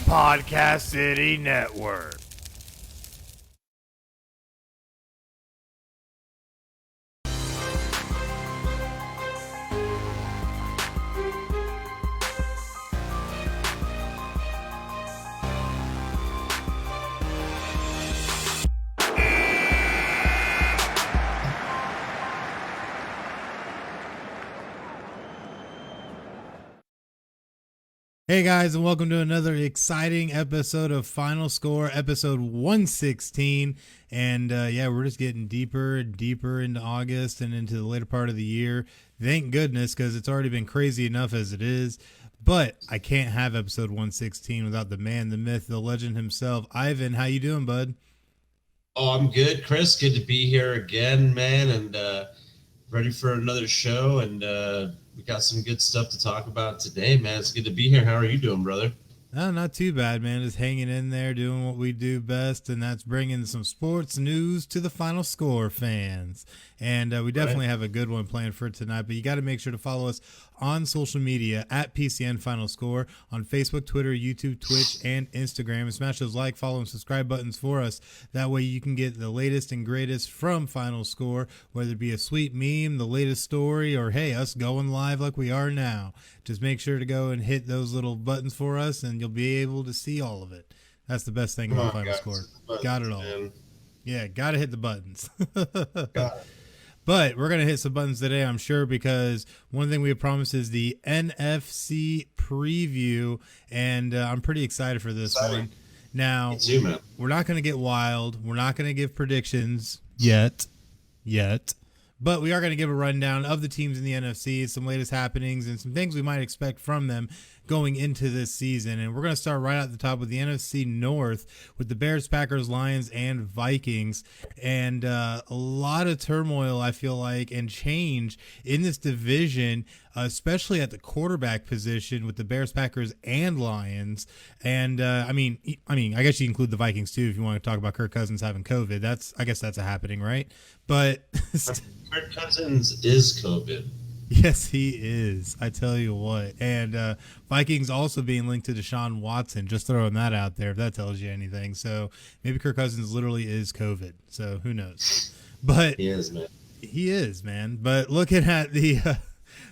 Podcast City Network. Hey guys, and welcome to another exciting episode of Final Score, episode 116. And yeah, we're just getting deeper and deeper into August and into the later part of the year. Thank goodness, because it's already been crazy enough as it is. But I can't have episode 116 without the man, the myth, the legend himself. Ivan, how you doing, bud? Oh, I'm good, Chris. Good to be here again, man, and ready for another show. And we got some good stuff to talk about today, man. It's good to be here. How are you doing, brother? No, not too bad, man. Just hanging in there, doing what we do best, and that's bringing some sports news to the Final Score fans. And we definitely have a good one planned for tonight, but you got to make sure to follow us on social media at PCN Final Score on Facebook, Twitter, YouTube, Twitch, and Instagram. And smash those like, follow, and subscribe buttons for us. That way you can get the latest and greatest from Final Score, whether it be a sweet meme, the latest story, or hey, us going live like we are now. Just make sure to go and hit those little buttons for us, and you'll be able to see all of it. That's the best thing about Final Score. Got it all. Man. Yeah, got to hit the buttons. Got it. But we're going to hit some buttons today, I'm sure, because one thing we have promised is the NFC Preview, and I'm pretty excited for this one. Now, we're not going to get wild. We're not going to give predictions yet, but we are going to give a rundown of the teams in the NFC, some latest happenings, and some things we might expect from them going into this season. And we're going to start right at the top with the NFC North with the Bears, Packers, Lions, and Vikings. And a lot of turmoil, I feel like, and change in this division, especially at the quarterback position with the Bears, Packers, and Lions. And I mean, I guess you include the Vikings too if you want to talk about Kirk Cousins having COVID. I guess that's a happening, right? But Kirk Cousins is COVID. Yes, he is. I tell you what. And Vikings also being linked to Deshaun Watson. Just throwing that out there if that tells you anything. So maybe Kirk Cousins literally is COVID. So who knows? But he is, man. He is, man. But looking at the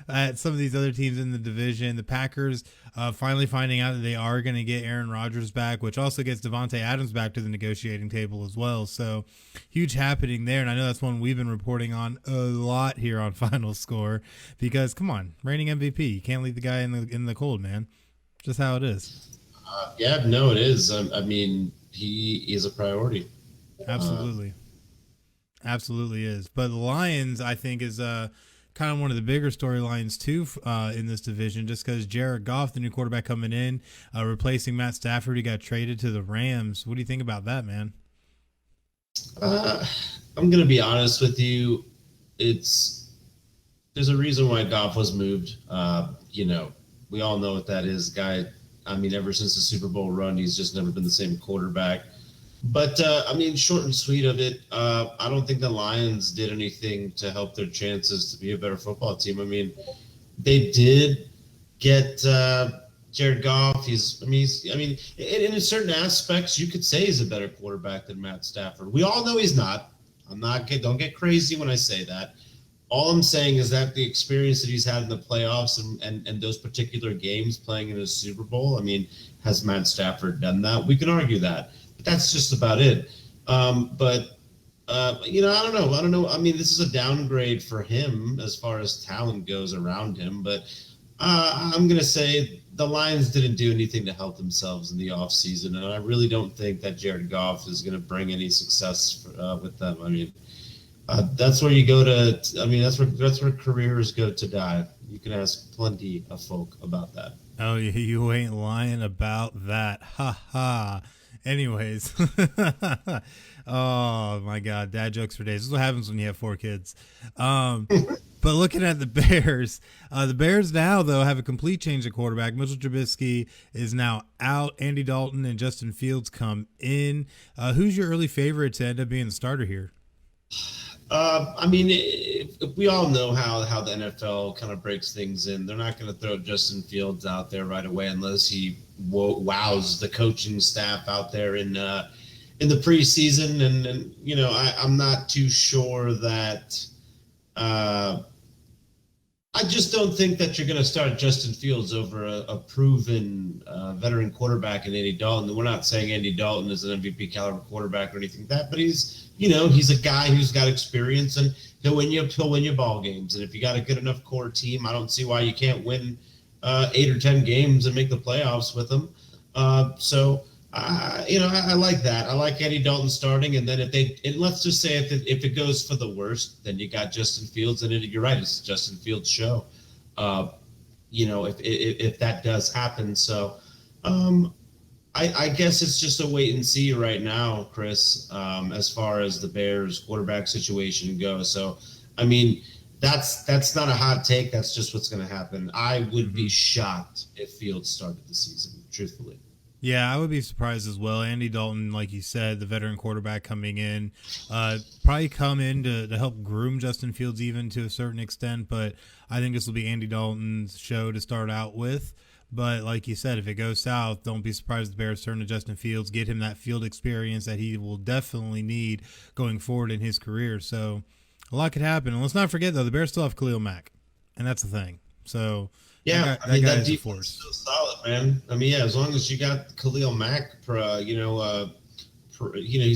at some of these other teams in the division, the Packers finally finding out that they are going to get Aaron Rodgers back, which also gets Devontae Adams back to the negotiating table as well. So huge happening there. And I know that's one we've been reporting on a lot here on Final Score because, come on, reigning MVP. You can't leave the guy in the cold, man. Just how it is. Yeah, no, it is. I mean, he is a priority. Absolutely. Absolutely is. But the Lions, I think, is kind of one of the bigger storylines too in this division, just because Jared Goff, the new quarterback coming in, replacing Matt Stafford, who got traded to the Rams. What do you think about that, man? I'm going to be honest with you. There's a reason why Goff was moved. We all know what that is. Guy, I mean, ever since the Super Bowl run, he's just never been the same quarterback. But, short and sweet of it, I don't think the Lions did anything to help their chances to be a better football team. I mean, they did get Jared Goff. In certain aspects, you could say he's a better quarterback than Matt Stafford. We all know he's not. Don't get crazy when I say that. All I'm saying is that the experience that he's had in the playoffs and those particular games playing in a Super Bowl, has Matt Stafford done that? We can argue that. That's just about it. I don't know. I mean, this is a downgrade for him as far as talent goes around him. But I'm going to say the Lions didn't do anything to help themselves in the offseason. And I really don't think that Jared Goff is going to bring any success with them. That's where you go to. That's where careers go to die. You can ask plenty of folk about that. Oh, you ain't lying about that. Ha ha. Anyways, oh my God, dad jokes for days. This is what happens when you have 4 kids. But looking at the Bears now, though, have a complete change of quarterback. Mitchell Trubisky is now out. Andy Dalton and Justin Fields come in. Who's your early favorite to end up being the starter here? I mean, if we all know how the NFL kind of breaks things in. They're not going to throw Justin Fields out there right away unless he wows the coaching staff out there in the preseason. And you know, I'm not too sure that. I just don't think that you're going to start Justin Fields over a proven veteran quarterback in Andy Dalton. We're not saying Andy Dalton is an MVP caliber quarterback or anything like that, but he's a guy who's got experience, and he'll win you ball games. And if you got a good enough core team, I don't see why you can't win 8 or 10 games and make the playoffs with them. I like that. I like Andy Dalton starting, and then let's just say if it goes for the worst, then you got Justin Fields, and you're right, it's Justin Fields' show. If that does happen, so I guess it's just a wait and see right now, Chris, as far as the Bears quarterback situation goes. So, I mean, that's not a hot take. That's just what's going to happen. I would be shocked if Fields started the season, truthfully. Yeah, I would be surprised as well. Andy Dalton, like you said, the veteran quarterback coming in, probably come in to help groom Justin Fields even to a certain extent, but I think this will be Andy Dalton's show to start out with. But like you said, if it goes south, don't be surprised if the Bears turn to Justin Fields, get him that field experience that he will definitely need going forward in his career. So a lot could happen. And let's not forget, though, the Bears still have Khalil Mack, and that's the thing. So yeah, that defense is still solid, man. I mean, yeah, as long as you got Khalil Mack, he's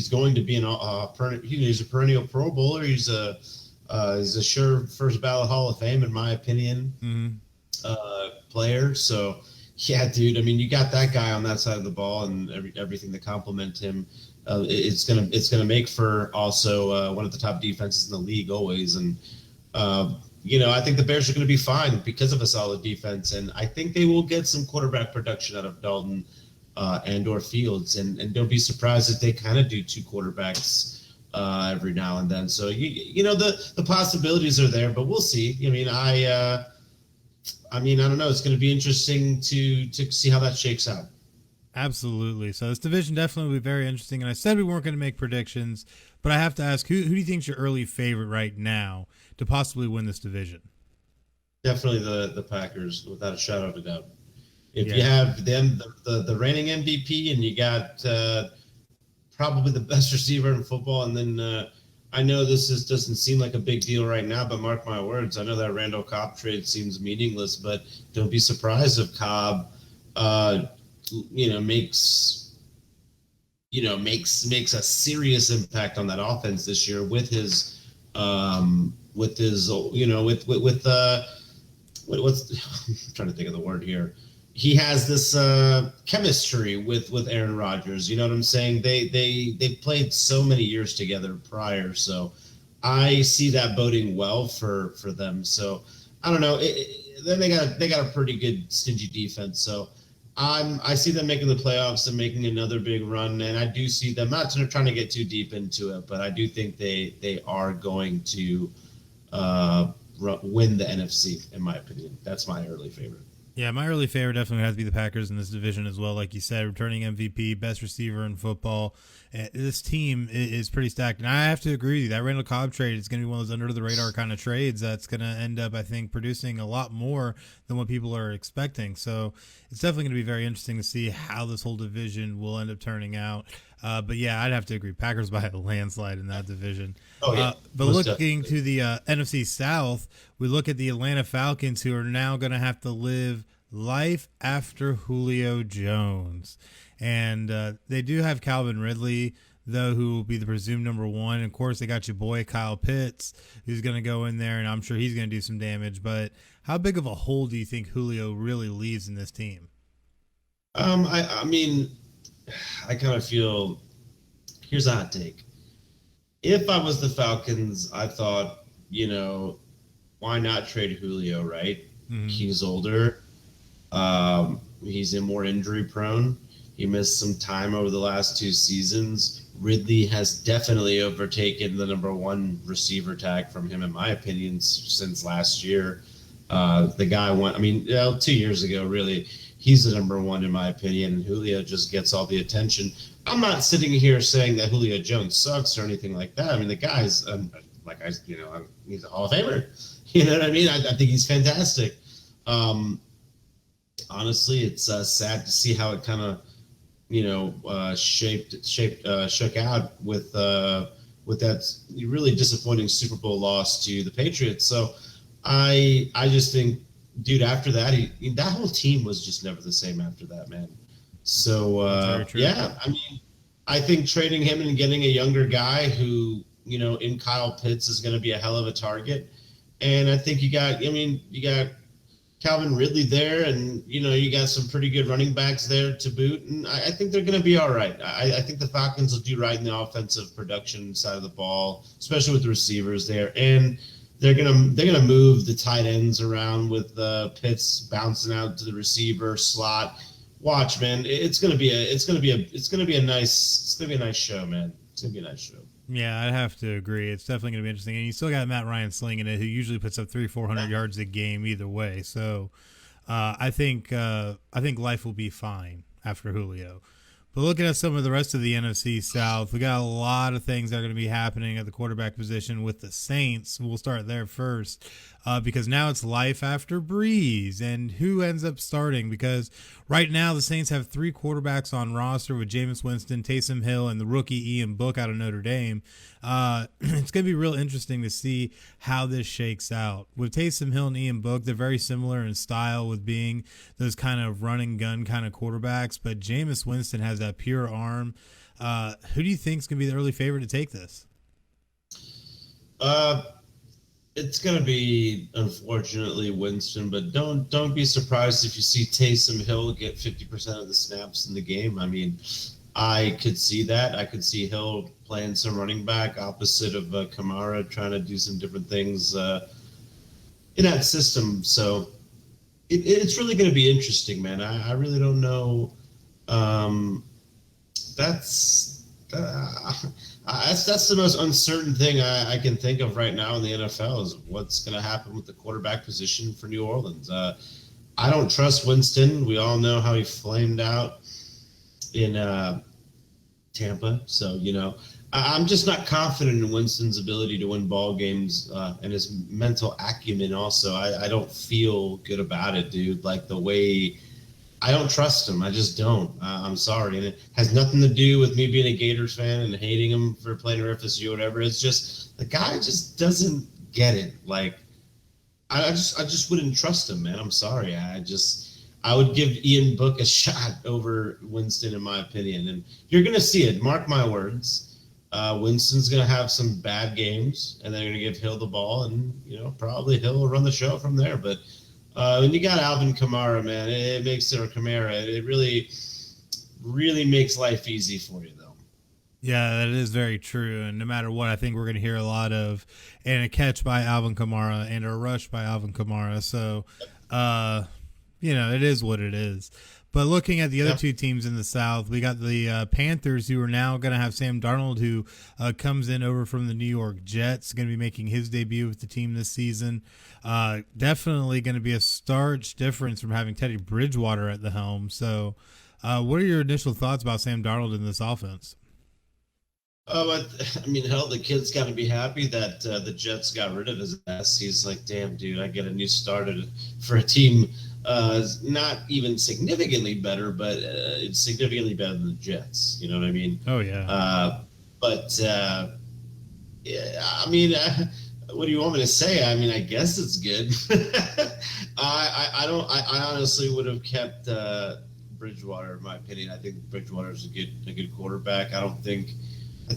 going to be he's a perennial Pro Bowler. He's a sure first ballot Hall of Fame, in my opinion, player. So, yeah, dude. I mean, you got that guy on that side of the ball, and everything to complement him. It's gonna make for also one of the top defenses in the league always, and. I think the Bears are going to be fine because of a solid defense, and I think they will get some quarterback production out of Dalton and or Fields, and don't be surprised if they kind of do 2 quarterbacks every now and then. So the possibilities are there, but we'll see. I mean, I don't know. It's going to be interesting to see how that shakes out. Absolutely. So this division definitely will be very interesting. And I said we weren't going to make predictions, but I have to ask, who do you think is your early favorite right now to possibly win this division? Definitely the Packers, without a shadow of a doubt. If you have them, the reigning MVP, and you got probably the best receiver in football, and then I know doesn't seem like a big deal right now, but mark my words, I know that Randall Cobb trade seems meaningless, but don't be surprised if Cobb makes a serious impact on that offense this year with his what's I'm trying to think of the word here. He has this chemistry with Aaron Rodgers. You know what I'm saying? They played so many years together prior, so I see that boding well for them. So I don't know. Then they got a pretty good stingy defense. So I see them making the playoffs and making another big run, and I do see them not trying to get too deep into it, but I do think they are going to win the NFC, in my opinion. That's my early favorite. Yeah, my early favorite definitely has to be the Packers in this division as well. Like you said, returning MVP, best receiver in football. This team is pretty stacked. And I have to agree with you. That Randall Cobb trade is going to be one of those under-the-radar kind of trades that's going to end up, I think, producing a lot more than what people are expecting. So it's definitely going to be very interesting to see how this whole division will end up turning out. But, yeah, I'd have to agree. Packers by a landslide in that division. Oh, yeah. But looking to the NFC South, we look at the Atlanta Falcons, who are now going to have to live life after Julio Jones. And they do have Calvin Ridley, though, who will be the presumed number 1. And of course, they got your boy Kyle Pitts, who's going to go in there, and I'm sure he's going to do some damage. But how big of a hole do you think Julio really leaves in this team? I mean, I kind of feel, here's a hot take. If I was the Falcons, I thought, why not trade Julio, right? Mm-hmm. He's older. He's more injury prone. He missed some time over the last 2 seasons. Ridley has definitely overtaken the number 1 receiver tag from him, in my opinion, since last year. The guy went, 2 years ago, really, he's the number 1 in my opinion, and Julio just gets all the attention. I'm not sitting here saying that Julio Jones sucks or anything like that. I mean, the guy's he's a Hall of Famer. You know what I mean? I think he's fantastic. Honestly, it's sad to see how it kind of, shook out with that really disappointing Super Bowl loss to the Patriots. So I just think, dude, after that, that whole team was just never the same after that, man. So yeah, I mean, I think trading him and getting a younger guy who, in Kyle Pitts is going to be a hell of a target. And I think you got Calvin Ridley there, and you got some pretty good running backs there to boot, and I think they're going to be all right. I think the Falcons will do right in the offensive production side of the ball, especially with the receivers there, and they're gonna move the tight ends around with Pitts bouncing out to the receiver slot. Watch, man, it's gonna be a nice show, man. It's gonna be a nice show. Yeah, I'd have to agree. It's definitely going to be interesting. And you still got Matt Ryan slinging it, who usually puts up 300-400 yards a game either way. So I think life will be fine after Julio. But looking at some of the rest of the NFC South, we got a lot of things that are going to be happening at the quarterback position with the Saints. We'll start there first because now it's life after Breeze and who ends up starting, because right now the Saints have 3 quarterbacks on roster with Jameis Winston, Taysom Hill, and the rookie Ian Book out of Notre Dame. It's going to be real interesting to see how this shakes out. With Taysom Hill and Ian Book, they're very similar in style with being those kind of run and gun kind of quarterbacks, but Jameis Winston has that pure arm. Who do you think is going to be the early favorite to take this? It's going to be, unfortunately, Winston, but don't be surprised if you see Taysom Hill get 50% of the snaps in the game. I mean, I could see that. I could see Hill playing some running back opposite of Kamara, trying to do some different things in that system. So it's really going to be interesting, man. I really don't know. That's the most uncertain thing I can think of right now in the NFL is what's going to happen with the quarterback position for New Orleans. I don't trust Winston. We all know how he flamed out in Tampa. So, I'm just not confident in Winston's ability to win ball games and his mental acumen also. I don't feel good about it, dude. Like the way I don't trust him. I just don't. I'm sorry. And it has nothing to do with me being a Gators fan and hating him for playing for FSU or whatever. It's just the guy just doesn't get it. Like, I just wouldn't trust him, man. I'm sorry. I would give Ian Book a shot over Winston, in my opinion. And you're going to see it. Mark my words. Winston's going to have some bad games, and they're going to give Hill the ball, and, probably Hill will run the show from there. But when you got Alvin Kamara, man, it makes it, or Kamara, it really, really makes life easy for you, though. Yeah, that is very true. And no matter what, I think we're going to hear a lot of and a catch by Alvin Kamara and a rush by Alvin Kamara. So, it is what it is. But looking at the other two teams in the South, we got the Panthers, who are now going to have Sam Darnold, who comes in over from the New York Jets, going to be making his debut with the team this season. Definitely going to be a starch difference from having Teddy Bridgewater at the helm. So what are your initial thoughts about Sam Darnold in this offense? Hell, the kid's got to be happy that the Jets got rid of his ass. He's like, damn, dude, I get a new start for a team not even significantly better, but it's significantly better than the Jets. You know what I mean? Oh, yeah. What do you want me to say? I mean, I guess it's good. I honestly would have kept Bridgewater, in my opinion. I think Bridgewater is a good quarterback. I think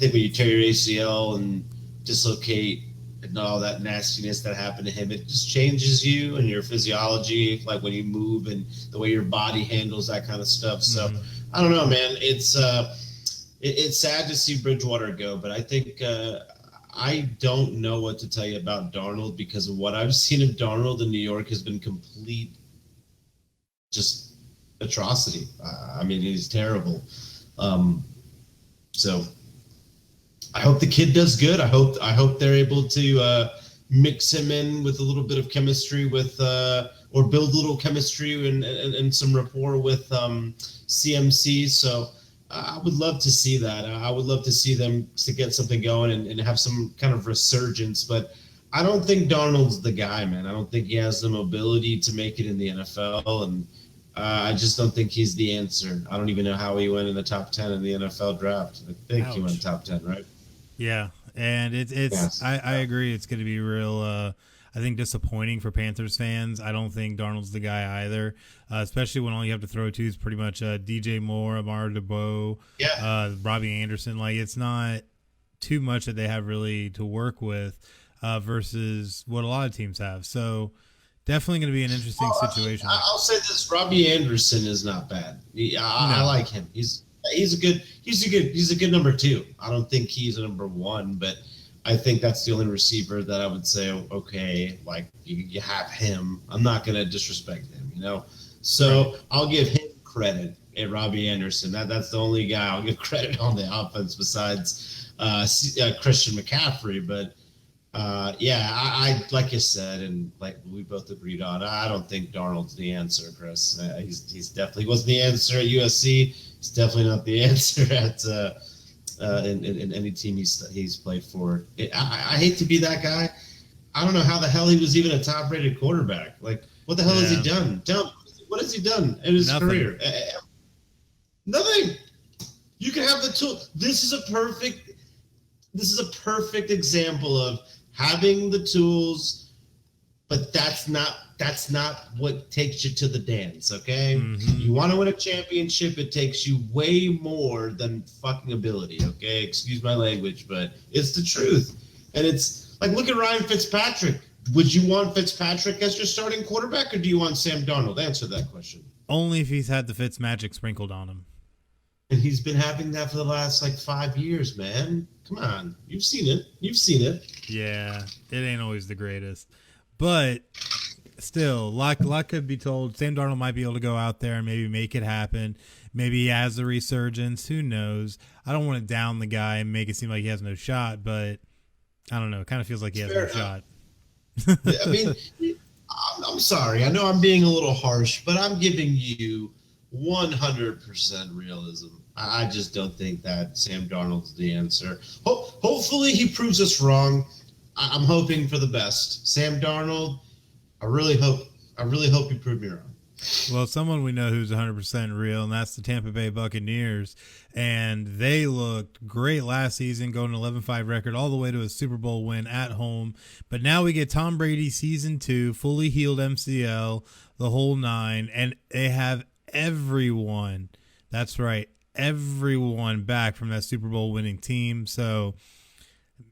when you tear your ACL and dislocate and all that nastiness that happened to him, it just changes you and your physiology, like when you move and the way your body handles that kind of stuff. So I don't know, man. It's sad to see Bridgewater go, but I think I don't know what to tell you about Darnold, because of what I've seen of Darnold in New York has been complete just atrocity. He's terrible. So I hope the kid does good. I hope they're able to mix him in with a little bit of chemistry with or build a little chemistry and some rapport with CMC. So I would love to see that. I would love to see them to get something going and have some kind of resurgence. But I don't think Darnold's the guy, man. I don't think he has the mobility to make it in the NFL, and I just don't think he's the answer. I don't even know how he went in the top 10 in the NFL draft. I think he went top 10, right? Yeah, and it's yes. I agree. It's going to be real. I think disappointing for Panthers fans. I don't think Darnold's the guy either, especially when all you have to throw to is pretty much DJ Moore, Amar DeBow, Robbie Anderson. Like, it's not too much that they have really to work with versus what a lot of teams have. So definitely going to be an interesting situation. I'll say this: Robbie Anderson is not bad. I like him. He's a good number 2. I don't think he's a number 1, but I think that's the only receiver that I would say, okay, like you have him. I'm not going to disrespect him, you know? So right. I'll give him credit at Robbie Anderson. That's the only guy I'll give credit on the offense besides Christian McCaffrey. But I like you said, and like we both agreed on, I don't think Darnold's the answer, Chris. He's definitely wasn't the answer at USC. He's definitely not the answer at in any team he's played for. I hate to be that guy. I don't know how the hell he was even a top-rated quarterback. Like, what the hell has he done? What has he done in his career? Nothing. You can have the tool. This is a perfect example of having the tools, but that's not what takes you to the dance, okay? Mm-hmm. You want to win a championship, it takes you way more than fucking ability, okay? Excuse my language, but it's the truth. And it's like, look at Ryan Fitzpatrick. Would you want Fitzpatrick as your starting quarterback, or do you want Sam Darnold? Answer that question. Only if he's had the Fitz magic sprinkled on him. And he's been having that for the last, 5 years, man. Come on. You've seen it. Yeah, it ain't always the greatest. But still, lot could be told. Sam Darnold might be able to go out there and maybe make it happen. Maybe he has a resurgence. Who knows? I don't want to down the guy and make it seem like he has no shot, but I don't know. It kind of feels like he has no shot. I mean, I'm sorry. I know I'm being a little harsh, but I'm giving you 100% realism. I just don't think that Sam Darnold's the answer. Hopefully he proves us wrong. I'm hoping for the best. Sam Darnold, I really hope you prove me wrong. Well, someone we know who's 100% real, and that's the Tampa Bay Buccaneers. And they looked great last season, going 11-5 record all the way to a Super Bowl win at home. But now we get Tom Brady season 2, fully healed MCL, the whole 9, and they have everyone. That's right, everyone back from that Super Bowl winning team. So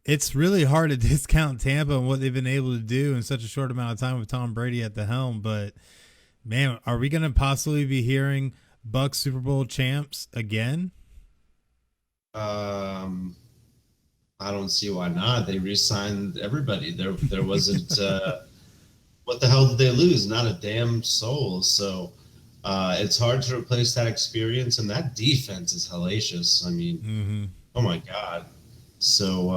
it's really hard to discount Tampa and what they've been able to do in such a short amount of time with Tom Brady at the helm. But man, are we going to possibly be hearing Bucs Super Bowl champs again? I don't see why not. They re-signed everybody. There wasn't what the hell did they lose? Not a damn soul. So it's hard to replace that experience, and that defense is hellacious. I mean, Oh my God. So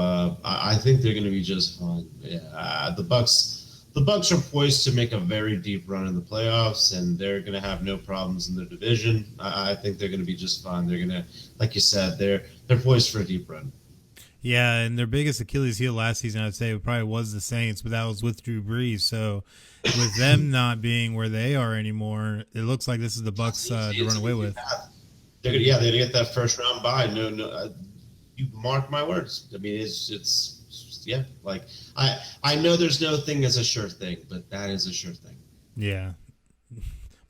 I think they're going to be just fine. Yeah, the Bucs are poised to make a very deep run in the playoffs, and they're going to have no problems in their division. I think they're going to be just fine. They're going to, like you said, they're poised for a deep run. Yeah, and their biggest Achilles heel last season, I'd say, probably was the Saints, but that was with Drew Brees. So with them not being where they are anymore, it looks like this is the Bucs to run away with. They're going to get that first round bye. No, you mark my words. I mean, it's like I know there's no thing as a sure thing, but that is a sure thing. Yeah.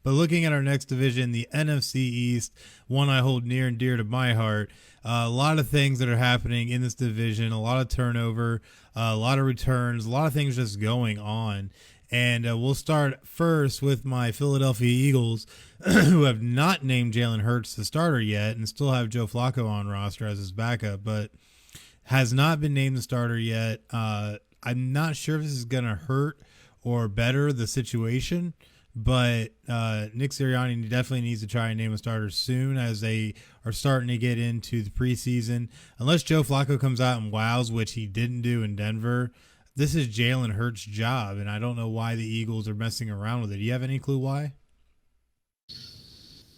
But looking at our next division, the NFC East, one I hold near and dear to my heart, a lot of things that are happening in this division, a lot of turnover, a lot of returns, a lot of things just going on. And we'll start first with my Philadelphia Eagles, who have not named Jalen Hurts the starter yet and still have Joe Flacco on roster as his backup, but has not been named the starter yet. I'm not sure if this is going to hurt or better the situation, but Nick Sirianni definitely needs to try and name a starter soon as they are starting to get into the preseason. Unless Joe Flacco comes out and wows, which he didn't do in Denver, this is Jalen Hurts' job, and I don't know why the Eagles are messing around with it. Do you have any clue why?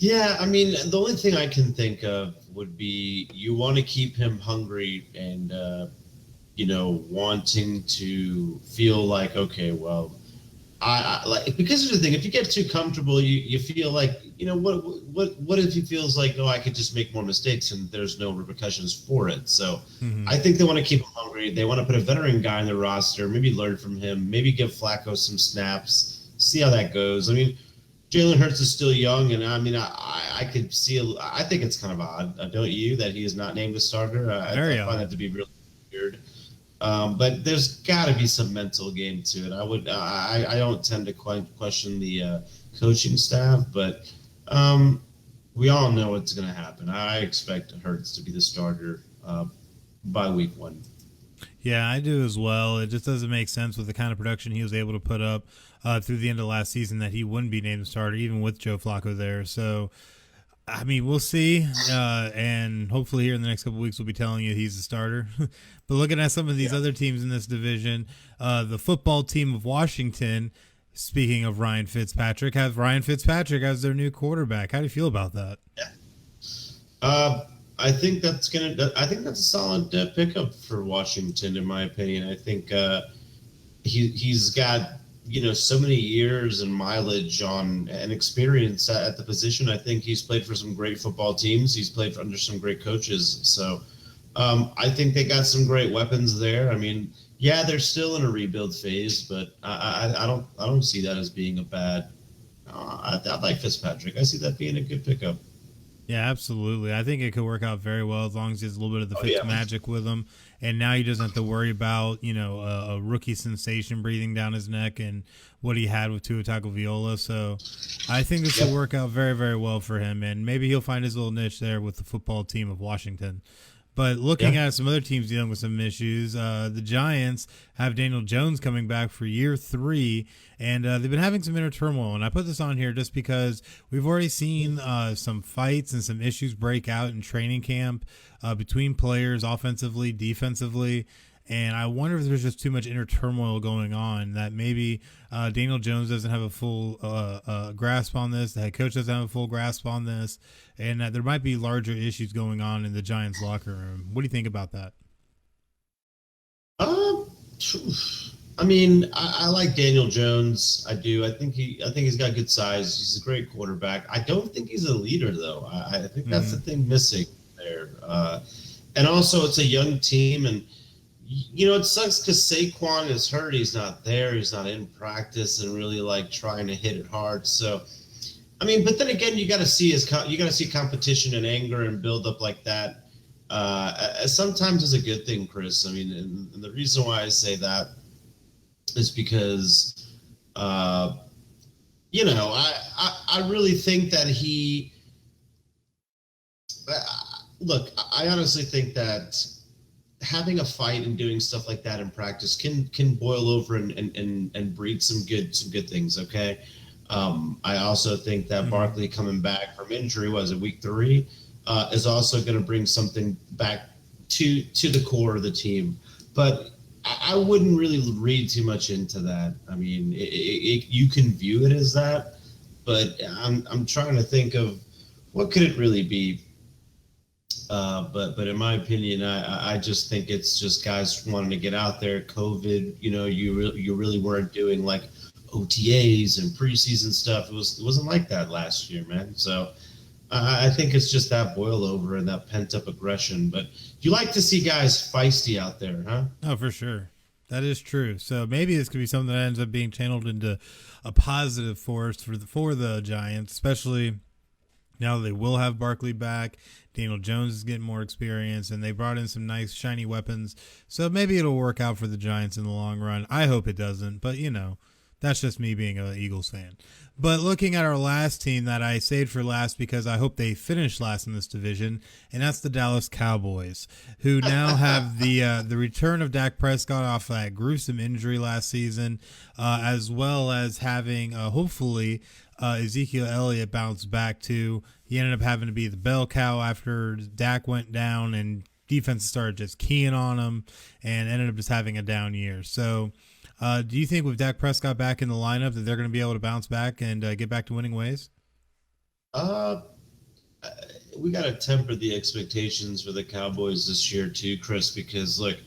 Yeah, I mean, the only thing I can think of would be you want to keep him hungry and wanting to feel like, okay, well, I like, because here's the thing: if you get too comfortable, you feel like, what if he feels like, no, I could just make more mistakes and there's no repercussions for it. So Mm-hmm. I think they want to keep him hungry. They want to put a veteran guy in the roster, maybe learn from him, maybe give Flacco some snaps, see how that goes. I mean, Jalen Hurts is still young, and I mean, I could see. I think it's kind of odd, don't you, that he is not named a starter? Very I find odd. that to be really weird. But there's got to be some mental game to it. I don't tend to quite question the coaching staff, but we all know what's going to happen. I expect Hurts to be the starter by week 1. Yeah, I do as well. It just doesn't make sense with the kind of production he was able to put up through the end of last season that he wouldn't be named a starter, even with Joe Flacco there. So, I mean, we'll see. And hopefully here in the next couple of weeks, we'll be telling you he's a starter. But looking at some of these other teams in this division, the football team of Washington, speaking of Ryan Fitzpatrick, has Ryan Fitzpatrick as their new quarterback. How do you feel about that? I think that's a solid pickup for Washington, in my opinion. I think he's got so many years and mileage on and experience at the position. I think he's played for some great football teams. He's played under some great coaches. So I think they got some great weapons there. I mean, yeah, they're still in a rebuild phase, but I don't see that as being a bad. I like Fitzpatrick. I see that being a good pickup. Yeah, absolutely. I think it could work out very well as long as he has a little bit of the Fitz magic with him. And now he doesn't have to worry about, a rookie sensation breathing down his neck and what he had with Tua Tagovailoa. So I think this will work out very, very well for him. And maybe he'll find his little niche there with the football team of Washington. But looking at some other teams dealing with some issues, the Giants have Daniel Jones coming back for year 3, and they've been having some inner turmoil. And I put this on here just because we've already seen some fights and some issues break out in training camp between players, offensively, defensively. And I wonder if there's just too much inner turmoil going on that maybe Daniel Jones doesn't have a full grasp on this. The head coach doesn't have a full grasp on this. And there might be larger issues going on in the Giants locker room. What do you think about that? I mean, I like Daniel Jones. I do. I think he's got good size. He's a great quarterback. I don't think he's a leader, though. I think that's the thing missing there. And also, it's a young team, and it sucks because Saquon is hurt. He's not there. He's not in practice and really like trying to hit it hard. So, I mean, but then again, you got to see competition and anger and build up like that. Sometimes is a good thing, Chris. I mean, and the reason why I say that is because, I really think that he. Look, I honestly think that having a fight and doing stuff like that in practice can boil over and breed some good things. Okay. I also think that Barkley coming back from injury, was it week 3, is also going to bring something back to the core of the team. But I wouldn't really read too much into that. I mean, you can view it as that, but I'm trying to think of what could it really be. But in my opinion, I just think it's just guys wanting to get out there. COVID, you really weren't doing like OTAs and preseason stuff. It wasn't like that last year, man. So I think it's just that boil over and that pent up aggression. But you like to see guys feisty out there, huh? Oh, for sure. That is true. So maybe this could be something that ends up being channeled into a positive force for the Giants, especially now that they will have Barkley back. Daniel Jones is getting more experience, and they brought in some nice shiny weapons. So maybe it'll work out for the Giants in the long run. I hope it doesn't, but that's just me being an Eagles fan. But looking at our last team that I saved for last because I hope they finish last in this division, and that's the Dallas Cowboys, who now have the return of Dak Prescott off that gruesome injury last season, as well as having hopefully Ezekiel Elliott bounce back too. He ended up having to be the bell cow after Dak went down and defense started just keying on him and ended up just having a down year. So do you think with Dak Prescott back in the lineup that they're going to be able to bounce back and get back to winning ways? we got to temper the expectations for the Cowboys this year too, Chris, because look,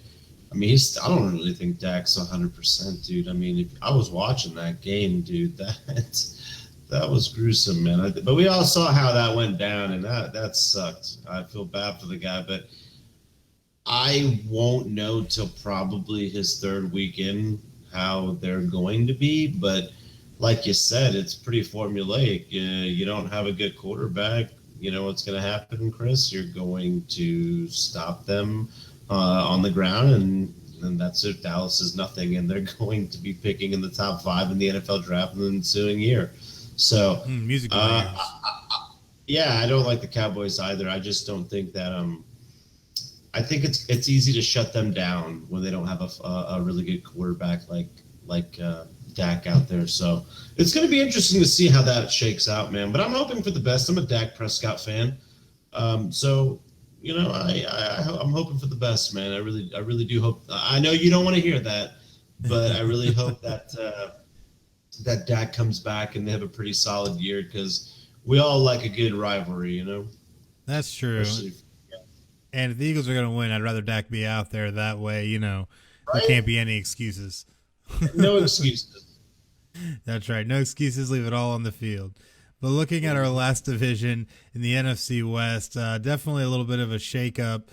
I mean, I don't really think Dak's 100%, dude. I mean, if I was watching that game, dude, that was gruesome, man. But we all saw how that went down, and that sucked. I feel bad for the guy, but I won't know till probably his third weekend how they're going to be. But like you said, it's pretty formulaic. You don't have a good quarterback. You know what's going to happen, Chris? You're going to stop them on the ground, and that's it. Dallas is nothing, and they're going to be picking in the top 5 in the NFL draft in the ensuing year. So, yeah, I don't like the Cowboys either. I just don't think that. I think it's easy to shut them down when they don't have a really good quarterback like Dak out there. So it's going to be interesting to see how that shakes out, man. But I'm hoping for the best. I'm a Dak Prescott fan, so you know I'm hoping for the best, man. I really do hope. I know you don't want to hear that, but I really hope that that Dak comes back and they have a pretty solid year, because we all like a good rivalry, you know. That's true. And if the Eagles are going to win, I'd rather Dak be out there. That way, you know, right? There can't be any excuses. No excuses. That's right. No excuses. Leave it all on the field. But looking at our last division in the NFC West, definitely a little bit of a shakeup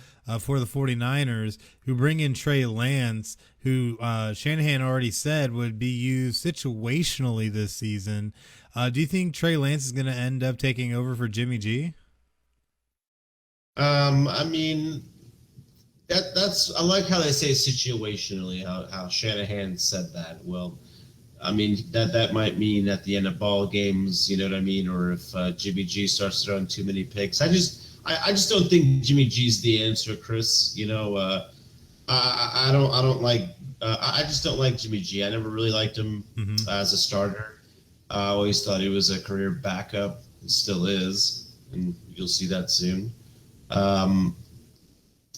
for the 49ers, who bring in Trey Lance, who Shanahan already said would be used situationally this season. Do you think Trey Lance is going to end up taking over for Jimmy G? I mean, that's I like how they say situationally, how Shanahan said that. Well, I mean, that might mean at the end of ball games, you know what I mean, or if Jimmy G starts throwing too many picks. I just don't think Jimmy G's the answer, Chris. You know, I just don't like Jimmy G. I never really liked him as a starter. I always thought he was a career backup. He still is, and you'll see that soon.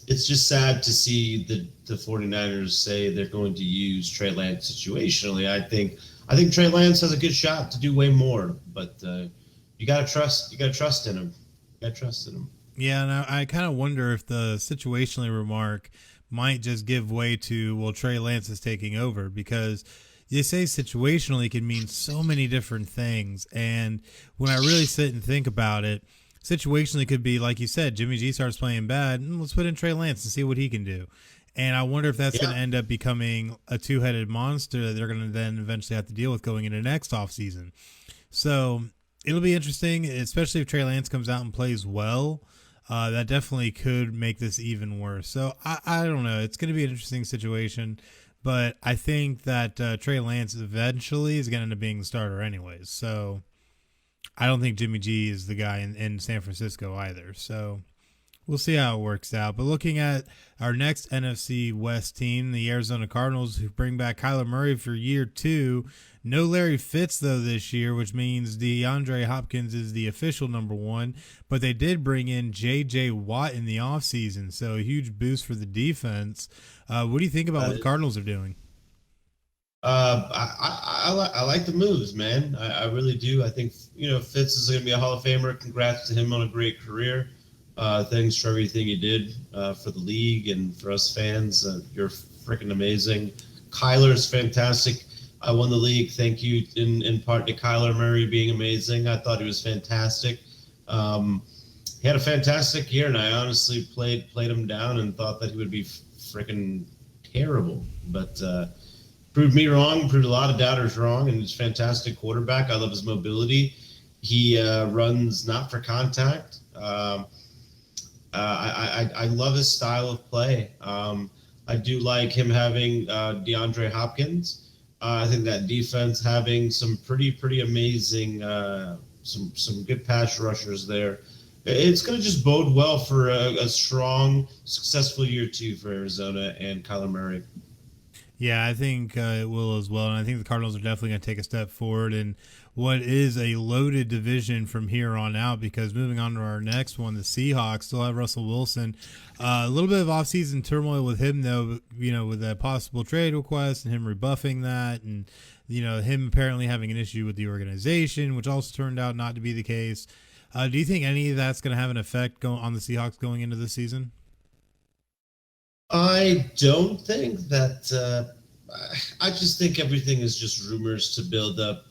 It's just sad to see the 49ers say they're going to use Trey Lance situationally. I think Trey Lance has a good shot to do way more, but you gotta trust in him. Yeah, and I kind of wonder if the situationally remark might just give way to, well, Trey Lance is taking over, because you say situationally can mean so many different things. And when I really sit and think about it, situationally could be, like you said, Jimmy G starts playing bad, and let's put in Trey Lance and see what he can do. And I wonder if that's going to end up becoming a two-headed monster that they're going to then eventually have to deal with going into next offseason. So it'll be interesting, especially if Trey Lance comes out and plays well. That definitely could make this even worse. So I don't know. It's going to be an interesting situation, but I think that Trey Lance eventually is going to end up being the starter anyways. So I don't think Jimmy G is the guy in San Francisco either. So we'll see how it works out. But looking at our next NFC West team, the Arizona Cardinals, who bring back Kyler Murray for year 2. No Larry Fitz, though, this year, which means DeAndre Hopkins is the official number 1. But they did bring in J.J. Watt in the offseason, so a huge boost for the defense. What do you think about what the Cardinals are doing? I like the moves, man. I really do. I think, you know, Fitz is going to be a Hall of Famer. Congrats to him on a great career. Thanks for everything you did for the league and for us fans. You're freaking amazing. Kyler's fantastic. I won the league. Thank you in part to Kyler Murray being amazing. I thought he was fantastic. He had a fantastic year, and I honestly played him down and thought that he would be freaking terrible. But proved me wrong, proved a lot of doubters wrong, and he's a fantastic quarterback. I love his mobility. He runs not for contact. I love his style of play. I do like him having DeAndre Hopkins. I think that defense having some pretty amazing, some good pass rushers there. It's going to just bode well for a strong, successful year 2 for Arizona and Kyler Murray. Yeah, I think it will as well. And I think the Cardinals are definitely going to take a step forward in what is a loaded division from here on out, because moving on to our next one, the Seahawks still have Russell Wilson. A little bit of offseason turmoil with him, though, you know, with a possible trade request and him rebuffing that, and, you know, him apparently having an issue with the organization, which also turned out not to be the case. Do you think any of that's going to have an effect on the Seahawks going into the season? I don't think that. I just think everything is just rumors to build up,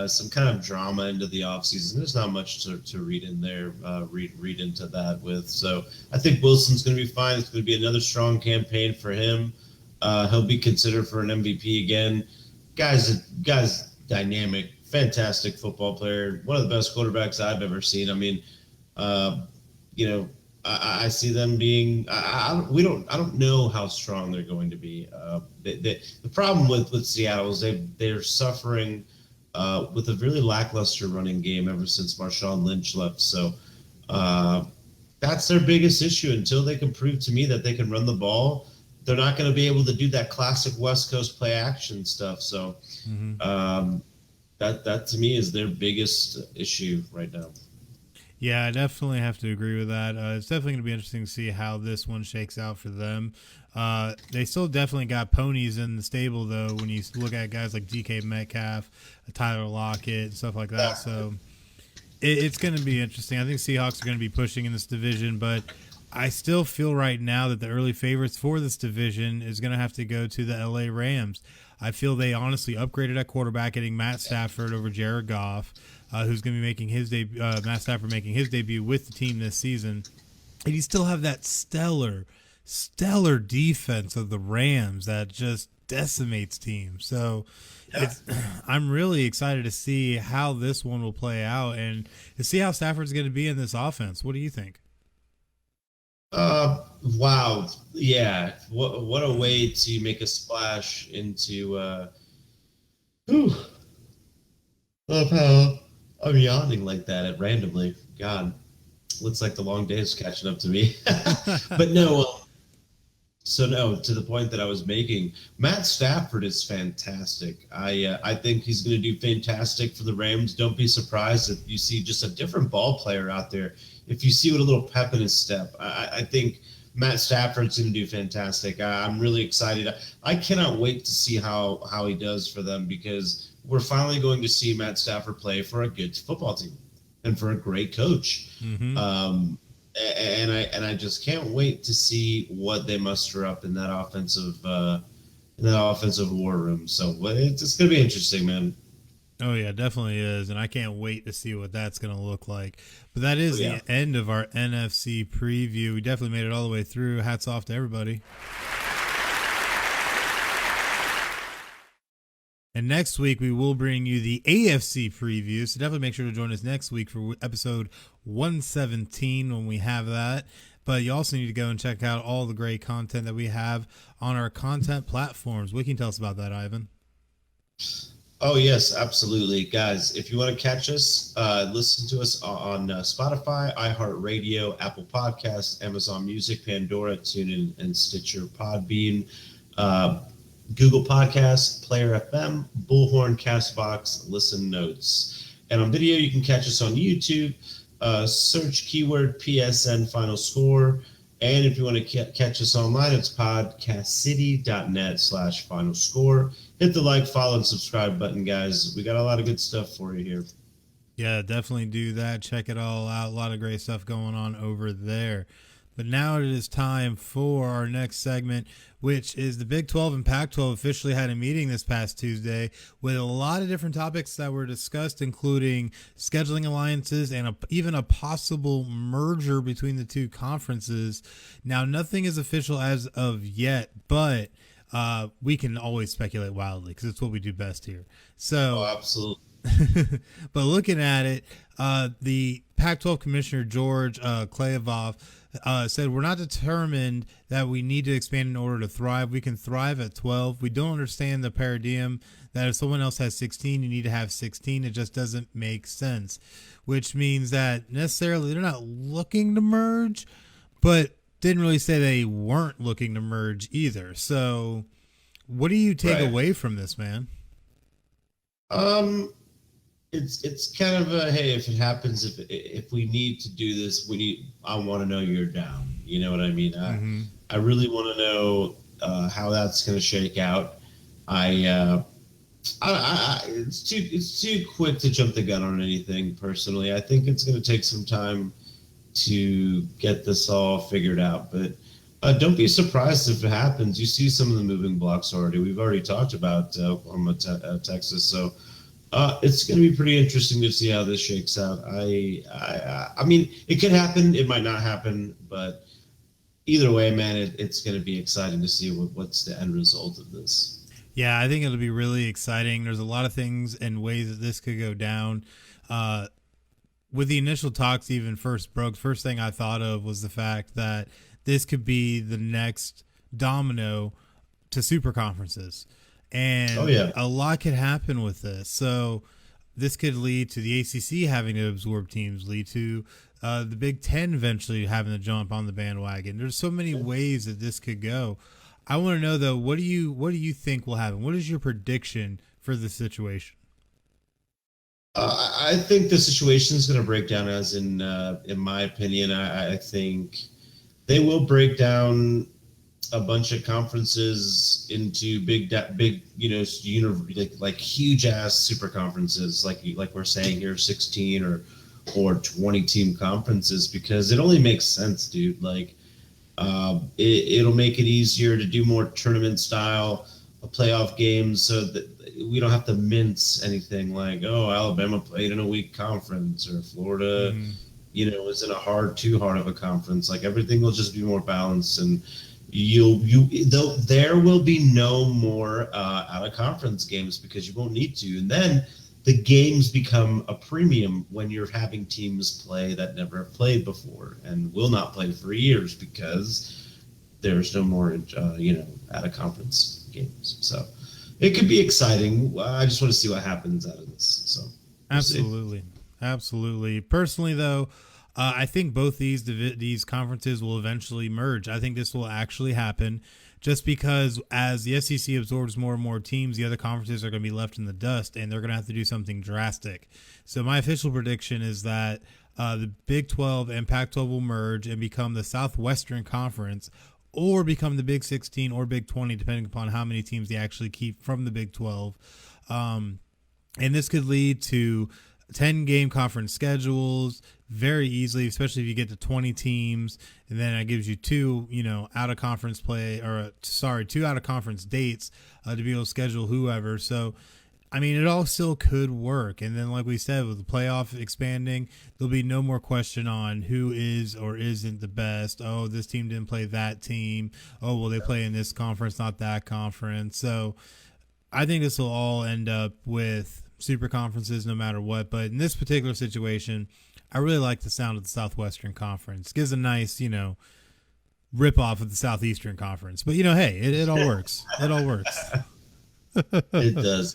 some kind of drama into the offseason. There's not much to read in there, read into that with. So I think Wilson's going to be fine. It's going to be another strong campaign for him. He'll be considered for an MVP again. Guy's dynamic, fantastic football player. One of the best quarterbacks I've ever seen. I mean, I see them being. I don't know how strong they're going to be. The problem with Seattle is they're suffering with a really lackluster running game ever since Marshawn Lynch left. So that's their biggest issue. Until they can prove to me that they can run the ball, they're not going to be able to do that classic West Coast play action stuff. So that to me is their biggest issue right now. Yeah, I definitely have to agree with that. It's definitely going to be interesting to see how this one shakes out for them. They still definitely got ponies in the stable, though, when you look at guys like DK Metcalf, Tyler Lockett, and stuff like that. So it's going to be interesting. I think Seahawks are going to be pushing in this division, but I still feel right now that the early favorites for this division is going to have to go to the LA Rams. I feel they honestly upgraded at quarterback, getting Matt Stafford over Jared Goff. Who's going to be making his debut? Matt Stafford making his debut with the team this season, and you still have that stellar defense of the Rams that just decimates teams. So I'm really excited to see how this one will play out and to see how Stafford's going to be in this offense. What do you think? Wow, yeah, what a way to make a splash into. Love how I'm yawning like that at randomly. God, looks like the long day is catching up to me. But no, to the point that I was making, Matt Stafford is fantastic. I think he's going to do fantastic for the Rams. Don't be surprised if you see just a different ball player out there. If you see with a little pep in his step, I think Matt Stafford's going to do fantastic. I'm really excited. I cannot wait to see how he does for them, because we're finally going to see Matt Stafford play for a good football team and for a great coach. Mm-hmm. And I just can't wait to see what they muster up in that offensive war room. So it's going to be interesting, man. Oh yeah, definitely is, and I can't wait to see what that's going to look like. But that is the end of our NFC preview. We definitely made it all the way through. Hats off to everybody. And next week, we will bring you the AFC preview. So definitely make sure to join us next week for episode 117 when we have that. But you also need to go and check out all the great content that we have on our content platforms. What can you tell us about that, Ivan? Oh, yes, absolutely. Guys, if you want to catch us, listen to us on Spotify, iHeartRadio, Apple Podcasts, Amazon Music, Pandora, TuneIn, and Stitcher, Podbean, Google Podcasts, Player FM, Bullhorn, Castbox, Listen Notes. And on video, you can catch us on YouTube. Search keyword PSN Final Score. And if you want to catch us online, it's podcastcity.net/Final Score. Hit the like, follow, and subscribe button, guys. We got a lot of good stuff for you here. Yeah, definitely do that. Check it all out. A lot of great stuff going on over there. But now it is time for our next segment, which is the Big 12 and Pac-12 officially had a meeting this past Tuesday with a lot of different topics that were discussed, including scheduling alliances and even a possible merger between the two conferences. Now, nothing is official as of yet, but we can always speculate wildly because it's what we do best here. So, absolutely. But looking at it, the Pac-12 Commissioner George Klayevov said, we're not determined that we need to expand in order to thrive. We can thrive at 12. We don't understand the paradigm that if someone else has 16, you need to have 16. It just doesn't make sense, which means that necessarily they're not looking to merge, but didn't really say they weren't looking to merge either. So what do you take away from this, man? It's kind of a, hey, if it happens, if we need to do this, I want to know you're down. You know what I mean? I really want to know how that's going to shake out. It's too quick to jump the gun on anything. Personally, I think it's going to take some time to get this all figured out. But don't be surprised if it happens. You see some of the moving blocks already. We've already talked about Oklahoma, Texas, so it's going to be pretty interesting to see how this shakes out. I mean, it could happen. It might not happen, but either way, man, it's going to be exciting to see what's the end result of this. Yeah, I think it'll be really exciting. There's a lot of things and ways that this could go down. With the initial talks even first broke, first thing I thought of was the fact that this could be the next domino to super conferences. And a lot could happen with this. So this could lead to the ACC having to absorb teams, lead to the Big Ten eventually having to jump on the bandwagon. There's so many ways that this could go. I want to know though, what do you think will happen? What is your prediction for the situation? I think the situation is going to break down as in my opinion. I think they will break down a bunch of conferences into big, like huge ass super conferences, like we're saying here, 16 or 20 team conferences, because it only makes sense, dude. Like, it'll make it easier to do more tournament style playoff games, so that we don't have to mince anything like, oh, Alabama played in a weak conference, or Florida, is in too hard of a conference. Like, everything will just be more balanced, and there will be no more out of conference games, because you won't need to. And then the games become a premium when you're having teams play that never have played before and will not play for years, because there's no more, out of conference games. So it could be exciting. I just want to see what happens out of this. So Absolutely. Personally, though, I think both these conferences will eventually merge. I think this will actually happen, just because as the SEC absorbs more and more teams, the other conferences are going to be left in the dust, and they're going to have to do something drastic. So my official prediction is that the Big 12 and Pac-12 will merge and become the Southwestern Conference, or become the Big 16 or Big 20, depending upon how many teams they actually keep from the Big 12. And this could lead to 10-game conference schedules very easily, especially if you get to 20 teams, and then it gives you two out of conference dates to be able to schedule whoever. So I mean, it all still could work. And then, like we said, with the playoff expanding, there'll be no more question on who is or isn't the best. Oh, this team didn't play that team. Oh, well, they play in this conference, not that conference. So I think this will all end up with super conferences no matter what. But in this particular situation, I really like the sound of the Southwestern Conference. It gives a nice, rip off of the Southeastern Conference. But, hey, it all works. It all works. It does.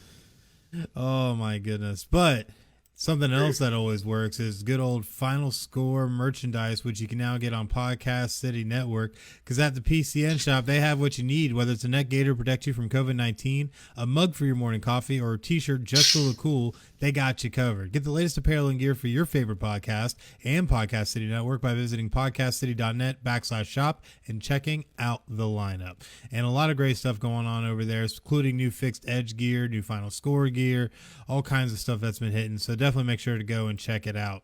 Oh, my goodness. But something else that always works is good old FinalScore merchandise, which you can now get on Podcast City Network, because at the PCN shop, they have what you need, whether it's a neck gaiter to protect you from COVID-19, a mug for your morning coffee, or a t-shirt just to look cool. They got you covered. Get the latest apparel and gear for your favorite podcast and Podcast City Network by visiting podcastcity.net/shop and checking out the lineup. And a lot of great stuff going on over there, including new fixed edge gear, new FinalScore gear, all kinds of stuff that's been hitting. So definitely make sure to go and check it out.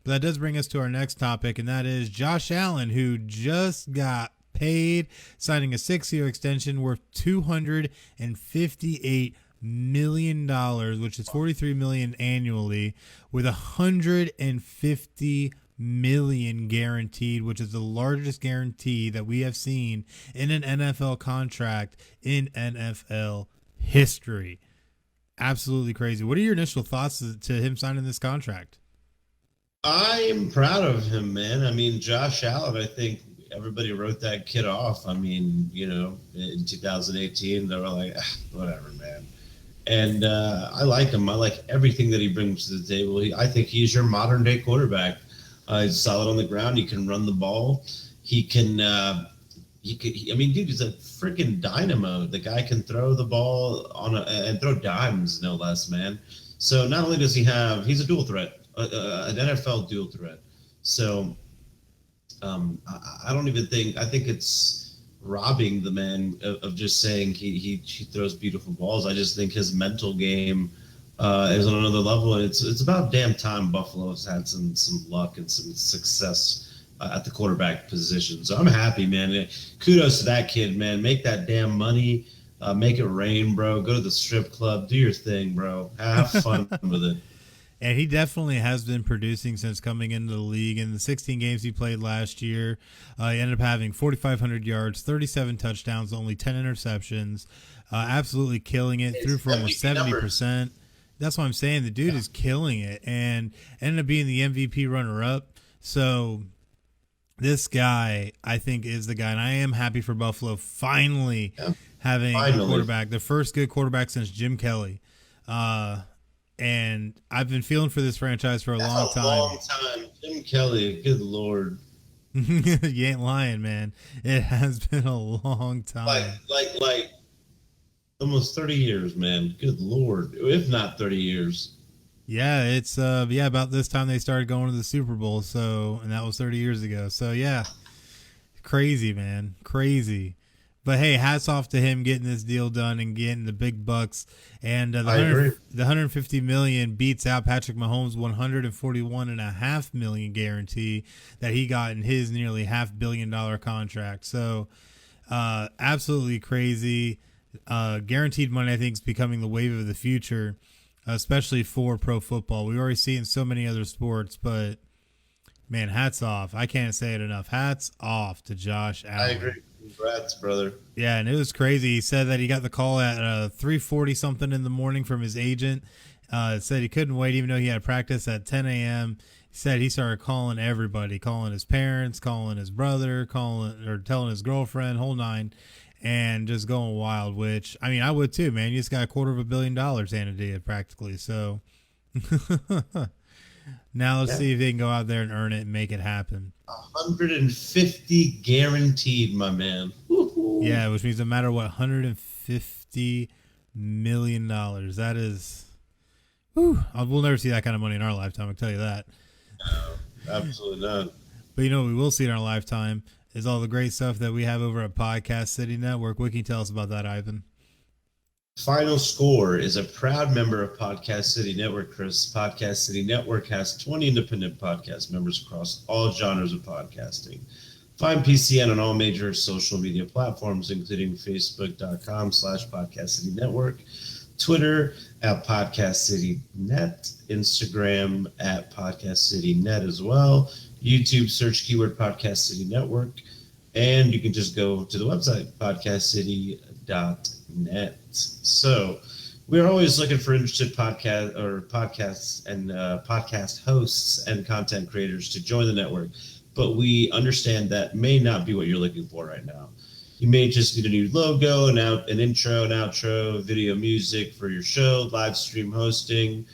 But that does bring us to our next topic, and that is Josh Allen, who just got paid, signing a 6-year extension worth $258 million, which is $43 million annually, with $150 million guaranteed, which is the largest guarantee that we have seen in an NFL contract in NFL history. Absolutely crazy. What are your initial thoughts to him signing this contract? I am proud of him, man. I mean, Josh Allen, I think everybody wrote that kid off. I mean, in 2018, they were like, whatever, man. And I like him. I like everything that he brings to the table. I think he's your modern day quarterback. He's solid on the ground. He can run the ball. He can, dude, he's a freaking dynamo. The guy can throw the ball and throw dimes, no less, man. So not only does he's a dual threat, an NFL dual threat. So I think it's robbing the man of just saying he throws beautiful balls. I just think his mental game is on another level, and it's about damn time Buffalo has had some luck and some success at the quarterback position. So I'm happy, man. Kudos to that kid, man. Make that damn money. Make it rain, bro. Go to the strip club. Do your thing, bro. Have fun with it. And he definitely has been producing since coming into the league. In the 16 games he played last year, he ended up having 4,500 yards, 37 touchdowns, only 10 interceptions. Absolutely killing it. Threw for almost 70%. That's what I'm saying. The dude is killing it and ended up being the MVP runner-up. So this guy, I think, is the guy. And I am happy for Buffalo finally having a quarterback. The first good quarterback since Jim Kelly. And I've been feeling for this franchise for a long time. Jim Kelly, good Lord. You ain't lying, man. It has been a long time. Like almost 30 years, man. Good Lord. If not 30 years. Yeah, it's about this time they started going to the Super Bowl, and that was 30 years ago. So yeah. Crazy, man. Crazy. But hey, hats off to him getting this deal done and getting the big bucks. And the 150 million beats out Patrick Mahomes' 141.5 million guarantee that he got in his nearly $500 million contract. So absolutely crazy. Guaranteed money, I think, is becoming the wave of the future, especially for pro football. We already see it in so many other sports, but man, hats off. I can't say it enough. Hats off to Josh Allen. I agree. Congrats, brother. Yeah, and it was crazy. He said that he got the call at 3:40 something in the morning from his agent. Said he couldn't wait, even though he had practice at 10 a.m. He said he started calling everybody, calling his parents, calling his brother, telling his girlfriend, whole nine, and just going wild. Which, I mean, I would too, man. You just got $250 million handed to you practically. So now let's see if they can go out there and earn it and make it happen. 150 guaranteed, my man. Woo-hoo. Yeah, which means no matter what, $150 million. That is, we'll never see that kind of money in our lifetime. I can tell you that. No, absolutely not. But you know what we will see in our lifetime is all the great stuff that we have over at Podcast City Network. What can you tell us about that, Ivan? FinalScore is a proud member of Podcast City Network, Chris. Podcast City Network has 20 independent podcast members across all genres of podcasting. Find PCN on all major social media platforms, including Facebook.com/Podcast City Network, Twitter at Podcast City Net, Instagram at Podcast City Net as well. YouTube, search keyword Podcast City Network, and you can just go to the website, podcastcity.net. So we're always looking for interested podcasts and podcast hosts and content creators to join the network, but we understand that may not be what you're looking for right now. You may just need a new logo, an intro, an outro, video music for your show, live stream hosting,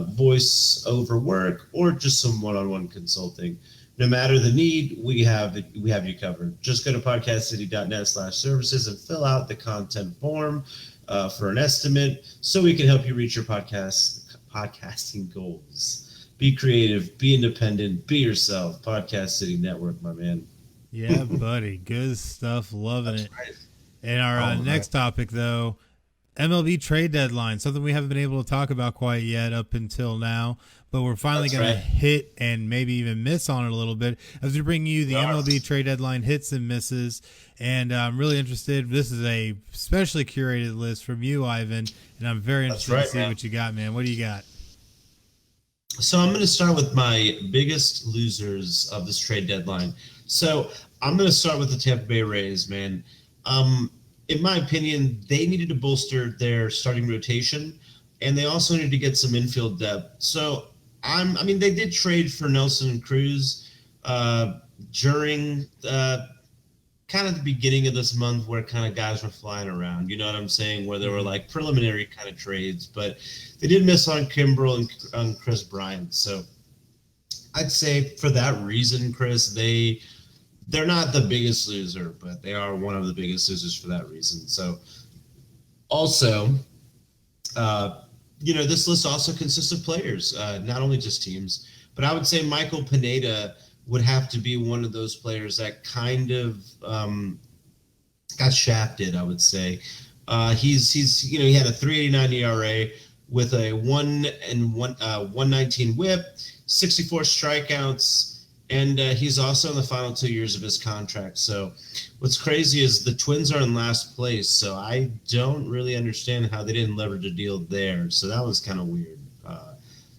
voice over work, or just some one-on-one consulting. No matter the need, we have you covered. Just go to podcastcity.net/services and fill out the content form for an estimate so we can help you reach your podcasting goals. Be creative, be independent, be yourself. Podcast City Network, my man. Yeah, buddy. Good stuff. Loving it. Right. And our next topic, though, MLB trade deadline, something we haven't been able to talk about quite yet up until now, but we're finally going to hit and maybe even miss on it a little bit as we bring you the MLB trade deadline hits and misses. And I'm really interested. This is a specially curated list from you, Ivan, and I'm very interested to see what you got, man. What do you got? So I'm going to start with my biggest losers of this trade deadline. So I'm going to start with the Tampa Bay Rays, man. In my opinion, they needed to bolster their starting rotation, and they also needed to get some infield depth. So they did trade for Nelson Cruz during kind of the beginning of this month, where kind of guys were flying around. You know what I'm saying? Where there were like preliminary kind of trades, but they did miss on Kimbrel and on Chris Bryant. So I'd say for that reason, Chris, they're not the biggest loser, but they are one of the biggest losers for that reason. So also, this list also consists of players, not only just teams, but I would say Michael Pineda would have to be one of those players that kind of got shafted, I would say. He's he had a 3.89 ERA with a 119 WHIP, 64 strikeouts, and he's also in the final 2 years of his contract. So what's crazy is the Twins are in last place, so I don't really understand how they didn't leverage a deal there. So that was kind of weird.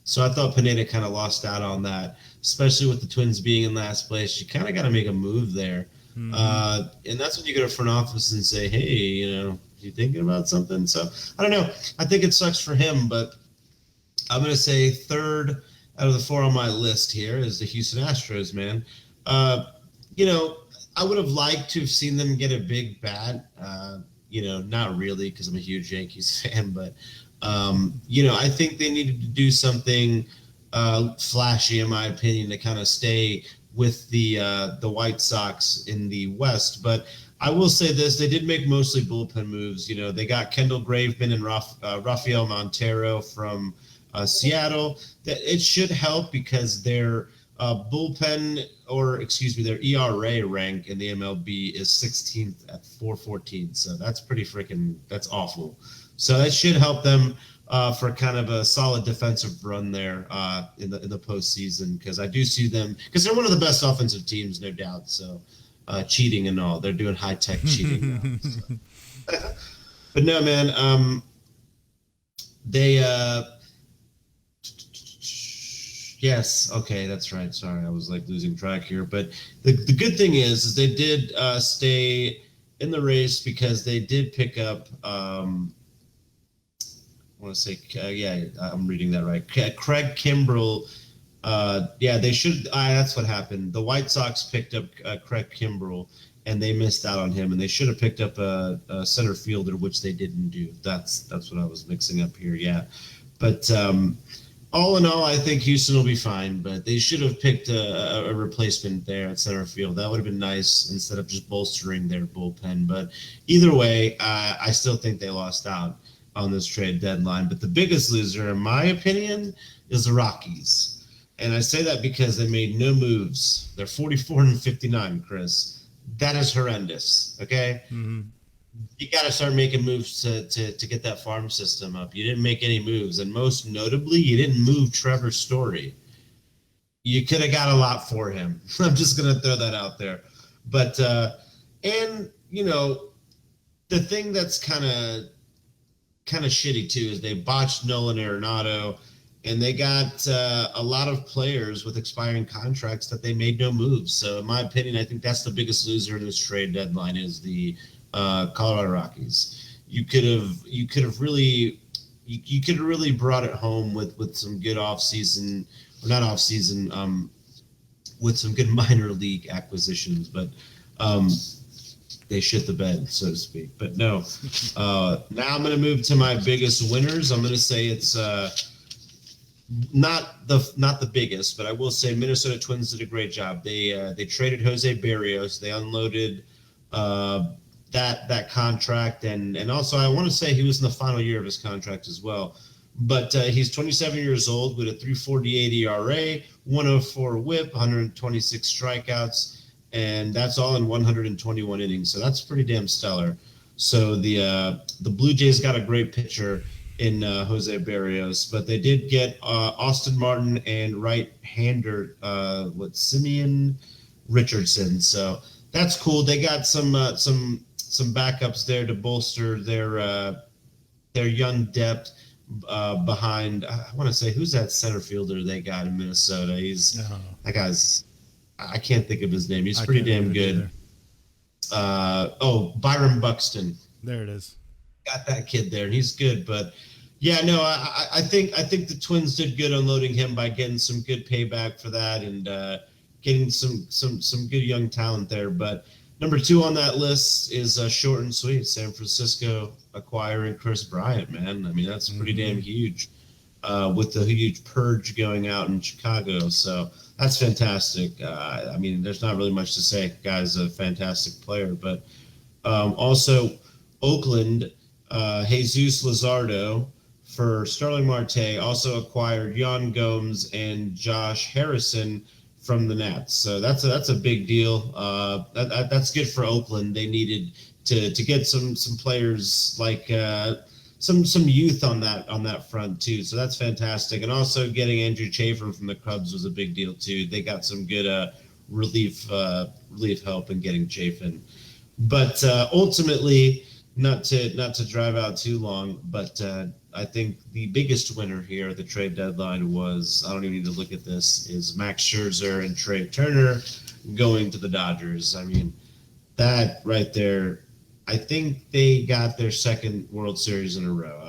So I thought Pineda kind of lost out on that, especially with the Twins being in last place. You kind of got to make a move there. Mm-hmm. And that's when you go to front office and say, hey, you thinking about something? So I don't know. I think it sucks for him, but I'm going to say third out of the four on my list here is the Houston Astros, man. I would have liked to have seen them get a big bat. Not really because I'm a huge Yankees fan, but I think they needed to do something flashy, in my opinion, to kind of stay with the White Sox in the West. But I will say this: they did make mostly bullpen moves. They got Kendall Graveman and Rafael Montero from Seattle. It should help because their bullpen, their ERA rank in the MLB is 16th at 4.14. So that's that's awful. So that should help them for kind of a solid defensive run there in the postseason, because I do see them, because they're one of the best offensive teams, no doubt. So cheating and all, they're doing high tech cheating now. So. But no, man, they. Yes, okay, that's right. Sorry, I was losing track here. But the good thing is they did stay in the race because they did pick up. I want to say, I'm reading that right. Craig Kimbrell. They should. That's what happened. The White Sox picked up Craig Kimbrell, and they missed out on him. And they should have picked up a center fielder, which they didn't do. That's what I was mixing up here. Yeah, but all in all, I think Houston will be fine. But they should have picked a replacement there at center field. That would have been nice instead of just bolstering their bullpen. But either way, I still think they lost out on this trade deadline. But the biggest loser, in my opinion, is the Rockies. And I say that because they made no moves. They're 44-59, Chris. That is horrendous, okay? Mm-hmm. You got to start making moves to get that farm system up. You didn't make any moves. And most notably, you didn't move Trevor Story. You could have got a lot for him. I'm just going to throw that out there. But, the thing that's kind of shitty too is they botched Nolan Arenado, and they got a lot of players with expiring contracts that they made no moves. So in my opinion, I think that's the biggest loser in this trade deadline is the Colorado Rockies. You could have really brought it home with some good with some good minor league acquisitions, but they shit the bed, so to speak. But no, now I'm going to move to my biggest winners. I'm going to say it's not the biggest, but I will say Minnesota Twins did a great job. They traded Jose Barrios. They unloaded that contract, and also I want to say he was in the final year of his contract as well. But he's 27 years old with a 3.48 ERA, 104 WHIP, 126 strikeouts. And that's all in 121 innings. So that's pretty damn stellar. So the Blue Jays got a great pitcher in Jose Barrios, but they did get Austin Martin and right-hander Simeon Richardson. So that's cool. They got some backups there to bolster their young depth behind. I want to say, who's that center fielder they got in Minnesota? That guy's. I can't think of his name. He's pretty damn good. Byron Buxton. There it is. Got that kid there, and he's good. But yeah, no, I think the Twins did good unloading him by getting some good payback for that and getting some good young talent there. But number 2 on that list is short and sweet. San Francisco acquiring Chris Bryant, man. I mean, that's pretty damn huge. With the huge purge going out in Chicago. So that's fantastic. I mean, there's not really much to say. Guy's a fantastic player. But also Oakland, Jesus Luzardo for Starling Marte also acquired Yan Gomes and Josh Harrison from the Nats. So that's a big deal. That's good for Oakland. They needed to get some players like some youth on that front too. So that's fantastic. And also getting Andrew Chafin from the Cubs was a big deal too. They got some good relief help in getting Chafin. But ultimately, not to drive out too long, but I think the biggest winner here at the trade deadline was, I don't even need to look at this, is Max Scherzer and Trey Turner going to the Dodgers. I mean, that right there, I think they got their second World Series in a row.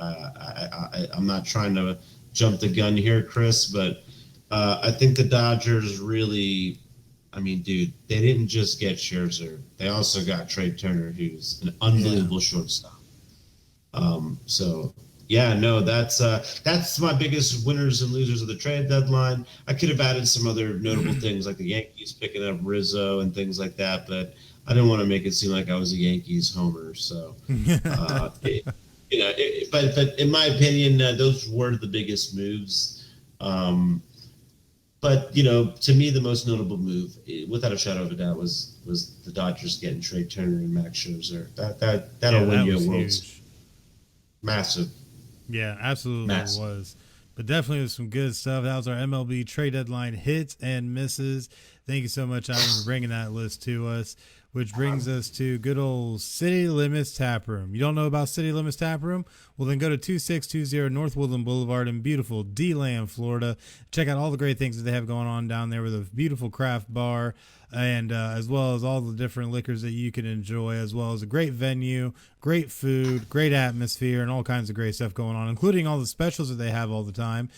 I'm not trying to jump the gun here, Chris, but I think the Dodgers really, I mean, dude, they didn't just get Scherzer. They also got Trey Turner, who's an unbelievable shortstop. So, yeah, no, that's my biggest winners and losers of the trade deadline. I could have added some other notable things like the Yankees picking up Rizzo and things like that, but I didn't want to make it seem like I was a Yankees homer. So, but in my opinion, those were the biggest moves. But to me, the most notable move, without a shadow of a doubt, was the Dodgers getting Trey Turner and Max Scherzer. That'll win you a World Series. Massive. Yeah, absolutely Massive. It was. But definitely was some good stuff. That was our MLB trade deadline hits and misses. Thank you so much, Ivan, for bringing that list to us, which brings us to good old City Limits Tap Room. You don't know about City Limits Tap Room? Well, then go to 2620 North Woodland Boulevard in beautiful D-Land, Florida. Check out all the great things that they have going on down there with a beautiful craft bar, and as well as all the different liquors that you can enjoy, as well as a great venue, great food, great atmosphere, and all kinds of great stuff going on, including all the specials that they have all the time.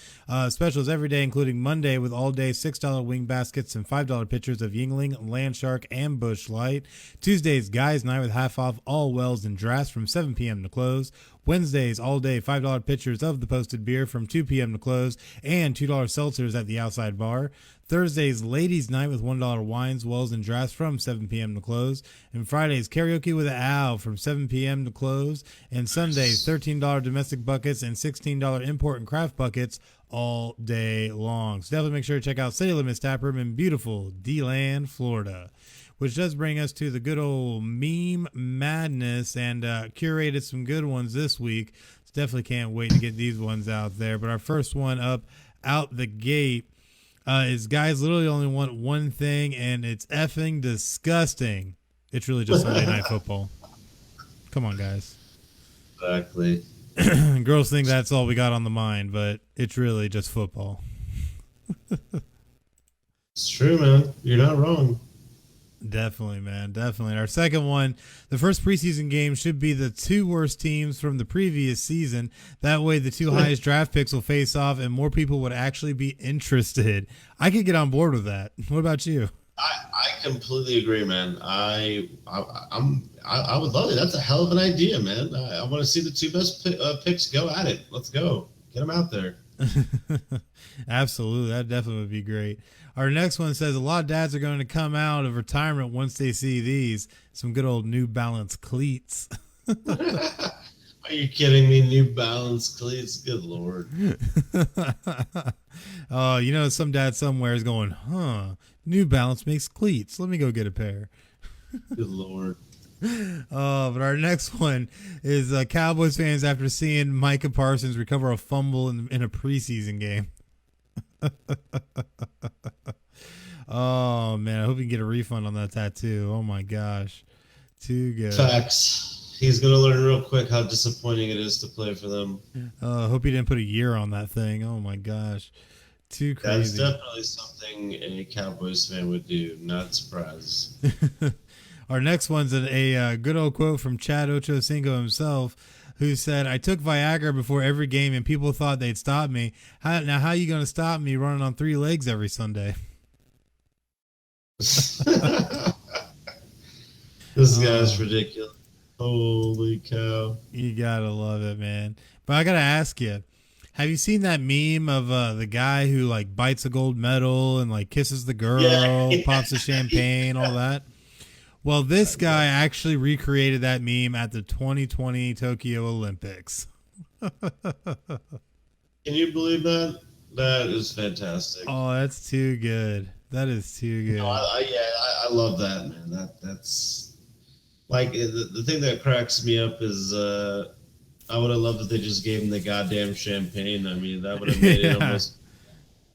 Specials every day, including Monday with all-day $6 wing baskets and $5 pitchers of Yingling, Landshark, and Busch Light. Tuesdays, Guys Night with half off all wells and drafts from 7 p.m. to close. Wednesdays, all day $5 pitchers of the posted beer from 2 p.m. to close, and $2 seltzers at the outside bar. Thursdays, Ladies Night with $1 wines, wells, and drafts from 7 p.m. to close. And Fridays, Karaoke with Al from 7 p.m. to close. And Sundays, $13 domestic buckets and $16 import and craft buckets all day long. So definitely make sure to check out City Limits Tap Room in beautiful D-Land, Florida. Which does bring us to the good old meme madness, and curated some good ones this week. So definitely can't wait to get these ones out there. But our first one up out the gate is guys literally only want one thing, and it's effing disgusting. It's really just Sunday Night Football. Come on, guys. Exactly. Girls think that's all we got on the mind, but it's really just football. It's true, man. You're not wrong. Definitely, man. Definitely. Our second one, the first preseason game should be the two worst teams from the previous season. That way the two highest draft picks will face off and more people would actually be interested. I could get on board with that. What about you? I completely agree, man. I would love it. That's a hell of an idea, man. I want to see the two best picks go at it. Let's go. Get them out there. Absolutely. That definitely would be great. Our next one says a lot of dads are going to come out of retirement once they see these. Some good old New Balance cleats. Are you kidding me? New Balance cleats? Good Lord. Oh, some dad somewhere is going, New Balance makes cleats. Let me go get a pair. Good Lord. But our next one is Cowboys fans after seeing Micah Parsons recover a fumble in a preseason game. Oh, man. I hope you can get a refund on that tattoo. Oh, my gosh. Too good. Facts. He's going to learn real quick how disappointing it is to play for them. Hope he didn't put a year on that thing. Oh, my gosh. Too crazy. That's definitely something a Cowboys fan would do. Not surprised. Our next one's a good old quote from Chad Ochocinco himself, who said, I took Viagra before every game and people thought they'd stop me. How are you going to stop me running on 3 legs every Sunday? This guy's ridiculous. Holy cow. You got to love it, man. But I got to ask you, have you seen that meme of the guy who bites a gold medal and kisses the girl, pops the champagne, all that? Well, this guy actually recreated that meme at the 2020 Tokyo Olympics. Can you believe that? That is fantastic. Oh, that's too good. That is too good. I love that, man. That's Like the thing that cracks me up is I would have loved if they just gave him the goddamn champagne. I mean, that would have made it almost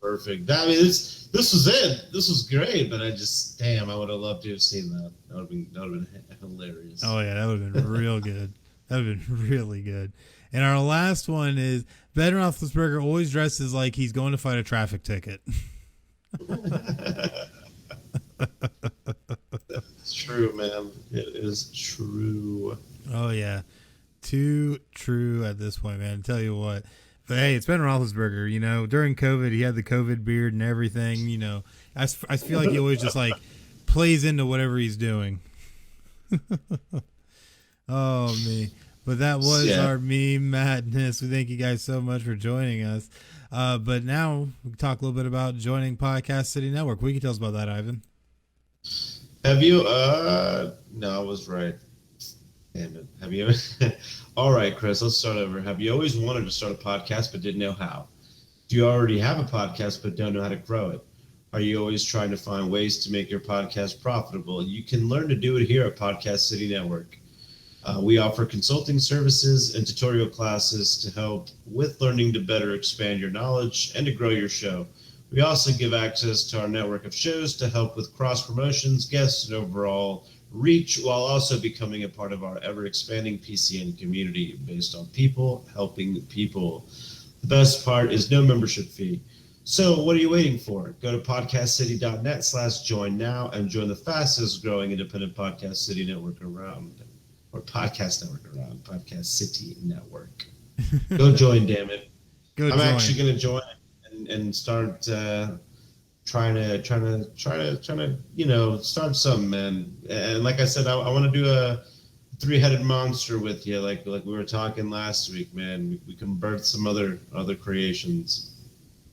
perfect. I mean, this was it. This was great, but I would have loved to have seen that. That would have been hilarious. Oh yeah, that would have been real good. That would have been really good. And our last one is Ben Roethlisberger always dresses like he's going to fight a traffic ticket. It's true, man. It is true. Oh yeah, too true at this point, man. I tell you what. But hey, it's Ben Roethlisberger. You know, during COVID, he had the COVID beard and everything. You know, I feel like he always just like plays into whatever he's doing. Oh me. But that was our meme madness. We thank you guys so much for joining us. But now we can talk a little bit about joining Podcast City Network. What can you tell us about that, Ivan? Have you? No, I was right. Damn it. Have you? All right, Chris, let's start over. Have you always wanted to start a podcast but didn't know how? Do you already have a podcast but don't know how to grow it? Are you always trying to find ways to make your podcast profitable? You can learn to do it here at Podcast City Network. We offer consulting services and tutorial classes to help with learning to better expand your knowledge and to grow your show. We also give access to our network of shows to help with cross promotions, guests, and overall reach, while also becoming a part of our ever-expanding PCN community based on people helping people. The best part is no membership fee. So what are you waiting for? Go to podcastcity.net/join now and join the fastest growing independent podcast city network around. Or podcast network around, Podcast City Network. Go join, damn it! I'm actually going to join and start trying to start something, man. And like I said, I want to do a 3-headed monster with you, like we were talking last week, man. We can birth some other creations.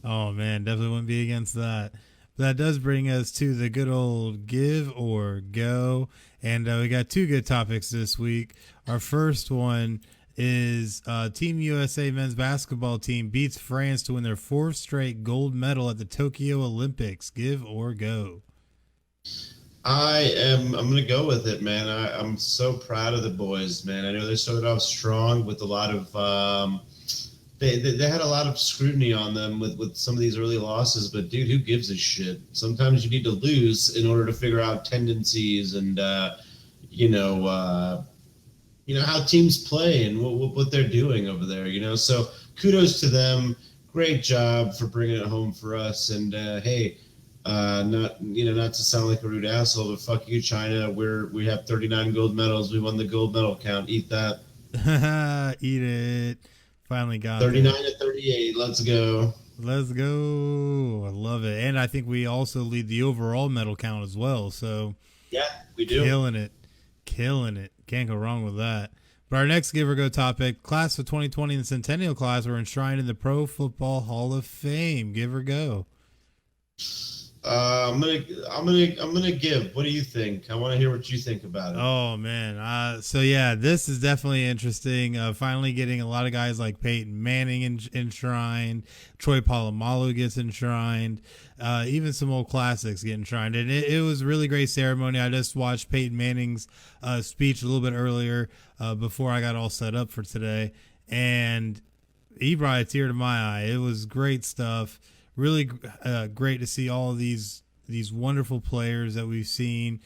Oh man, definitely wouldn't be against that. But that does bring us to the good old give or go. And we got two good topics this week. Our first one is Team USA men's basketball team beats France to win their 4th straight gold medal at the Tokyo Olympics. Give or go? I'm going to go with it, man. I'm so proud of the boys, man. I know they started off strong with a lot of they had a lot of scrutiny on them with some of these early losses, but dude, who gives a shit? Sometimes you need to lose in order to figure out tendencies and how teams play and what they're doing over there. So kudos to them. Great job for bringing it home for us. And hey, not to sound like a rude asshole, but fuck you, China. We have 39 gold medals. We won the gold medal count. Eat that. Eat it. Finally got 39 to 38. Let's go. Let's go. I love it. And I think we also lead the overall medal count as well. So yeah, we do. Killing it. Can't go wrong with that. But our next give or go topic, class of 2020 and the Centennial class were enshrined in the Pro Football Hall of Fame. Give or go? I'm gonna give. What do you think? I want to hear what you think about it. Oh man, so yeah, this is definitely interesting. Finally getting a lot of guys like Peyton Manning enshrined, Troy Polamalu gets enshrined, even some old classics get enshrined, and it was a really great ceremony. I just watched Peyton Manning's speech a little bit earlier before I got all set up for today, and he brought a tear to my eye. It was great stuff. Really great to see all of these wonderful players that we've seen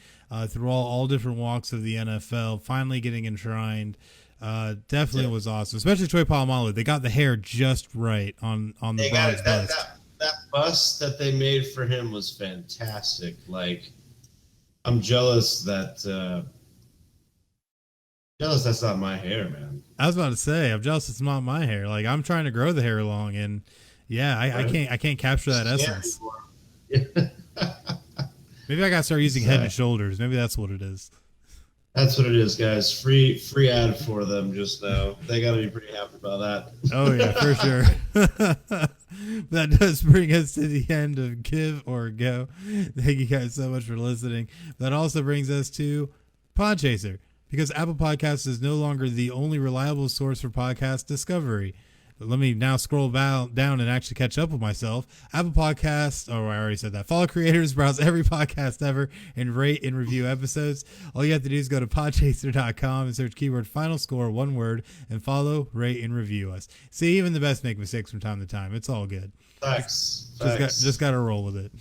through all different walks of the NFL finally getting enshrined. Definitely was awesome, especially Troy Polamalu. They got the hair just right on the Bronx bust. That bust that they made for him was fantastic. Like, I'm jealous that's not my hair, man. I was about to say, I'm jealous it's not my hair. Like, I'm trying to grow the hair long, and yeah, I can't capture that essence. Maybe I gotta start using Head and Shoulders. Maybe that's what it is. That's what it is, guys. Free ad for them just now. They gotta be pretty happy about that. Oh yeah, for sure. That does bring us to the end of Give or Go. Thank you guys so much for listening. That also brings us to PodChaser, because Apple Podcasts is no longer the only reliable source for podcast discovery. let me now scroll down and actually catch up with myself. Apple Podcasts, I already said that. Follow creators, browse every podcast ever, and rate and review episodes. All you have to do is go to podchaser.com and search keyword final score, one word, and follow, rate, and review us. See, even the best make mistakes from time to time. It's all good. Facts. Just got to roll with it.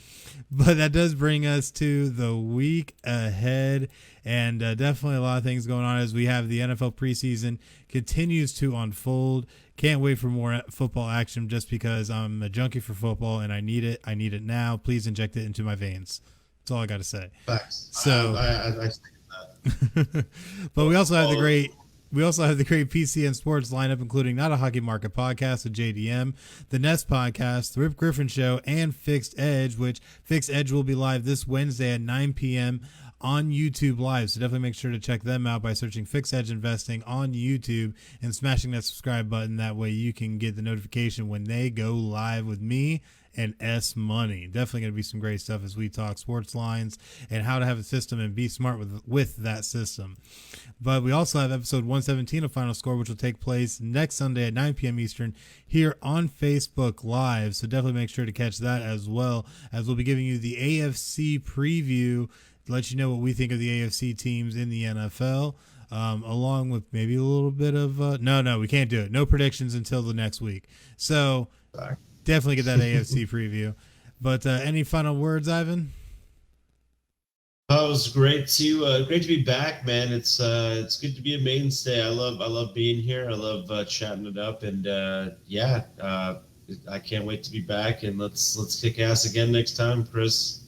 But that does bring us to the week ahead, and definitely a lot of things going on as we have the NFL preseason continues to unfold. Can't wait for more football action just because I'm a junkie for football and I need it. I need it now. Please inject it into my veins. That's all I got to say. Facts. So, I think that. But we also have the great PCN Sports lineup, including Not a Hockey Market podcast with JDM, the Nest podcast, the Rip Griffin Show, and Fixed Edge, which Fixed Edge will be live this Wednesday at 9 p.m. on YouTube Live. So definitely make sure to check them out by searching Fixed Edge Investing on YouTube and smashing that subscribe button. That way you can get the notification when they go live with me and S Money. Definitely going to be some great stuff as we talk sports lines and how to have a system and be smart with that system. But we also have episode 117 of Final Score, which will take place next Sunday at 9 p.m. Eastern here on Facebook Live. So definitely make sure to catch that as well, as we'll be giving you the AFC preview to let you know what we think of the AFC teams in the NFL. Along with maybe a little bit of no, we can't do it. No predictions until the next week. So definitely get that AFC preview. But any final words, Ivan? Oh, it was great to be back, man. It's good to be a mainstay. I love being here. I love chatting it up, and I can't wait to be back. And let's kick ass again next time, Chris.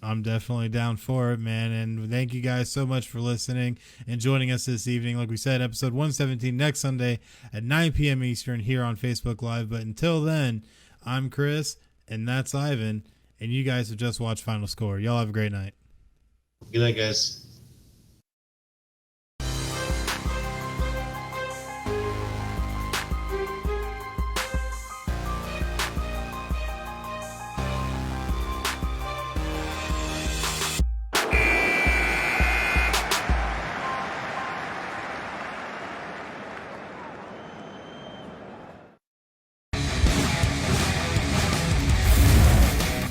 I'm definitely down for it, man. And thank you guys so much for listening and joining us this evening. Like we said, episode 117 next Sunday at 9 p.m. Eastern here on Facebook Live. But until then, I'm Chris, and that's Ivan, and you guys have just watched Final Score. Y'all have a great night. Good night, guys.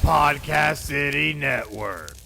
Podcast City Network.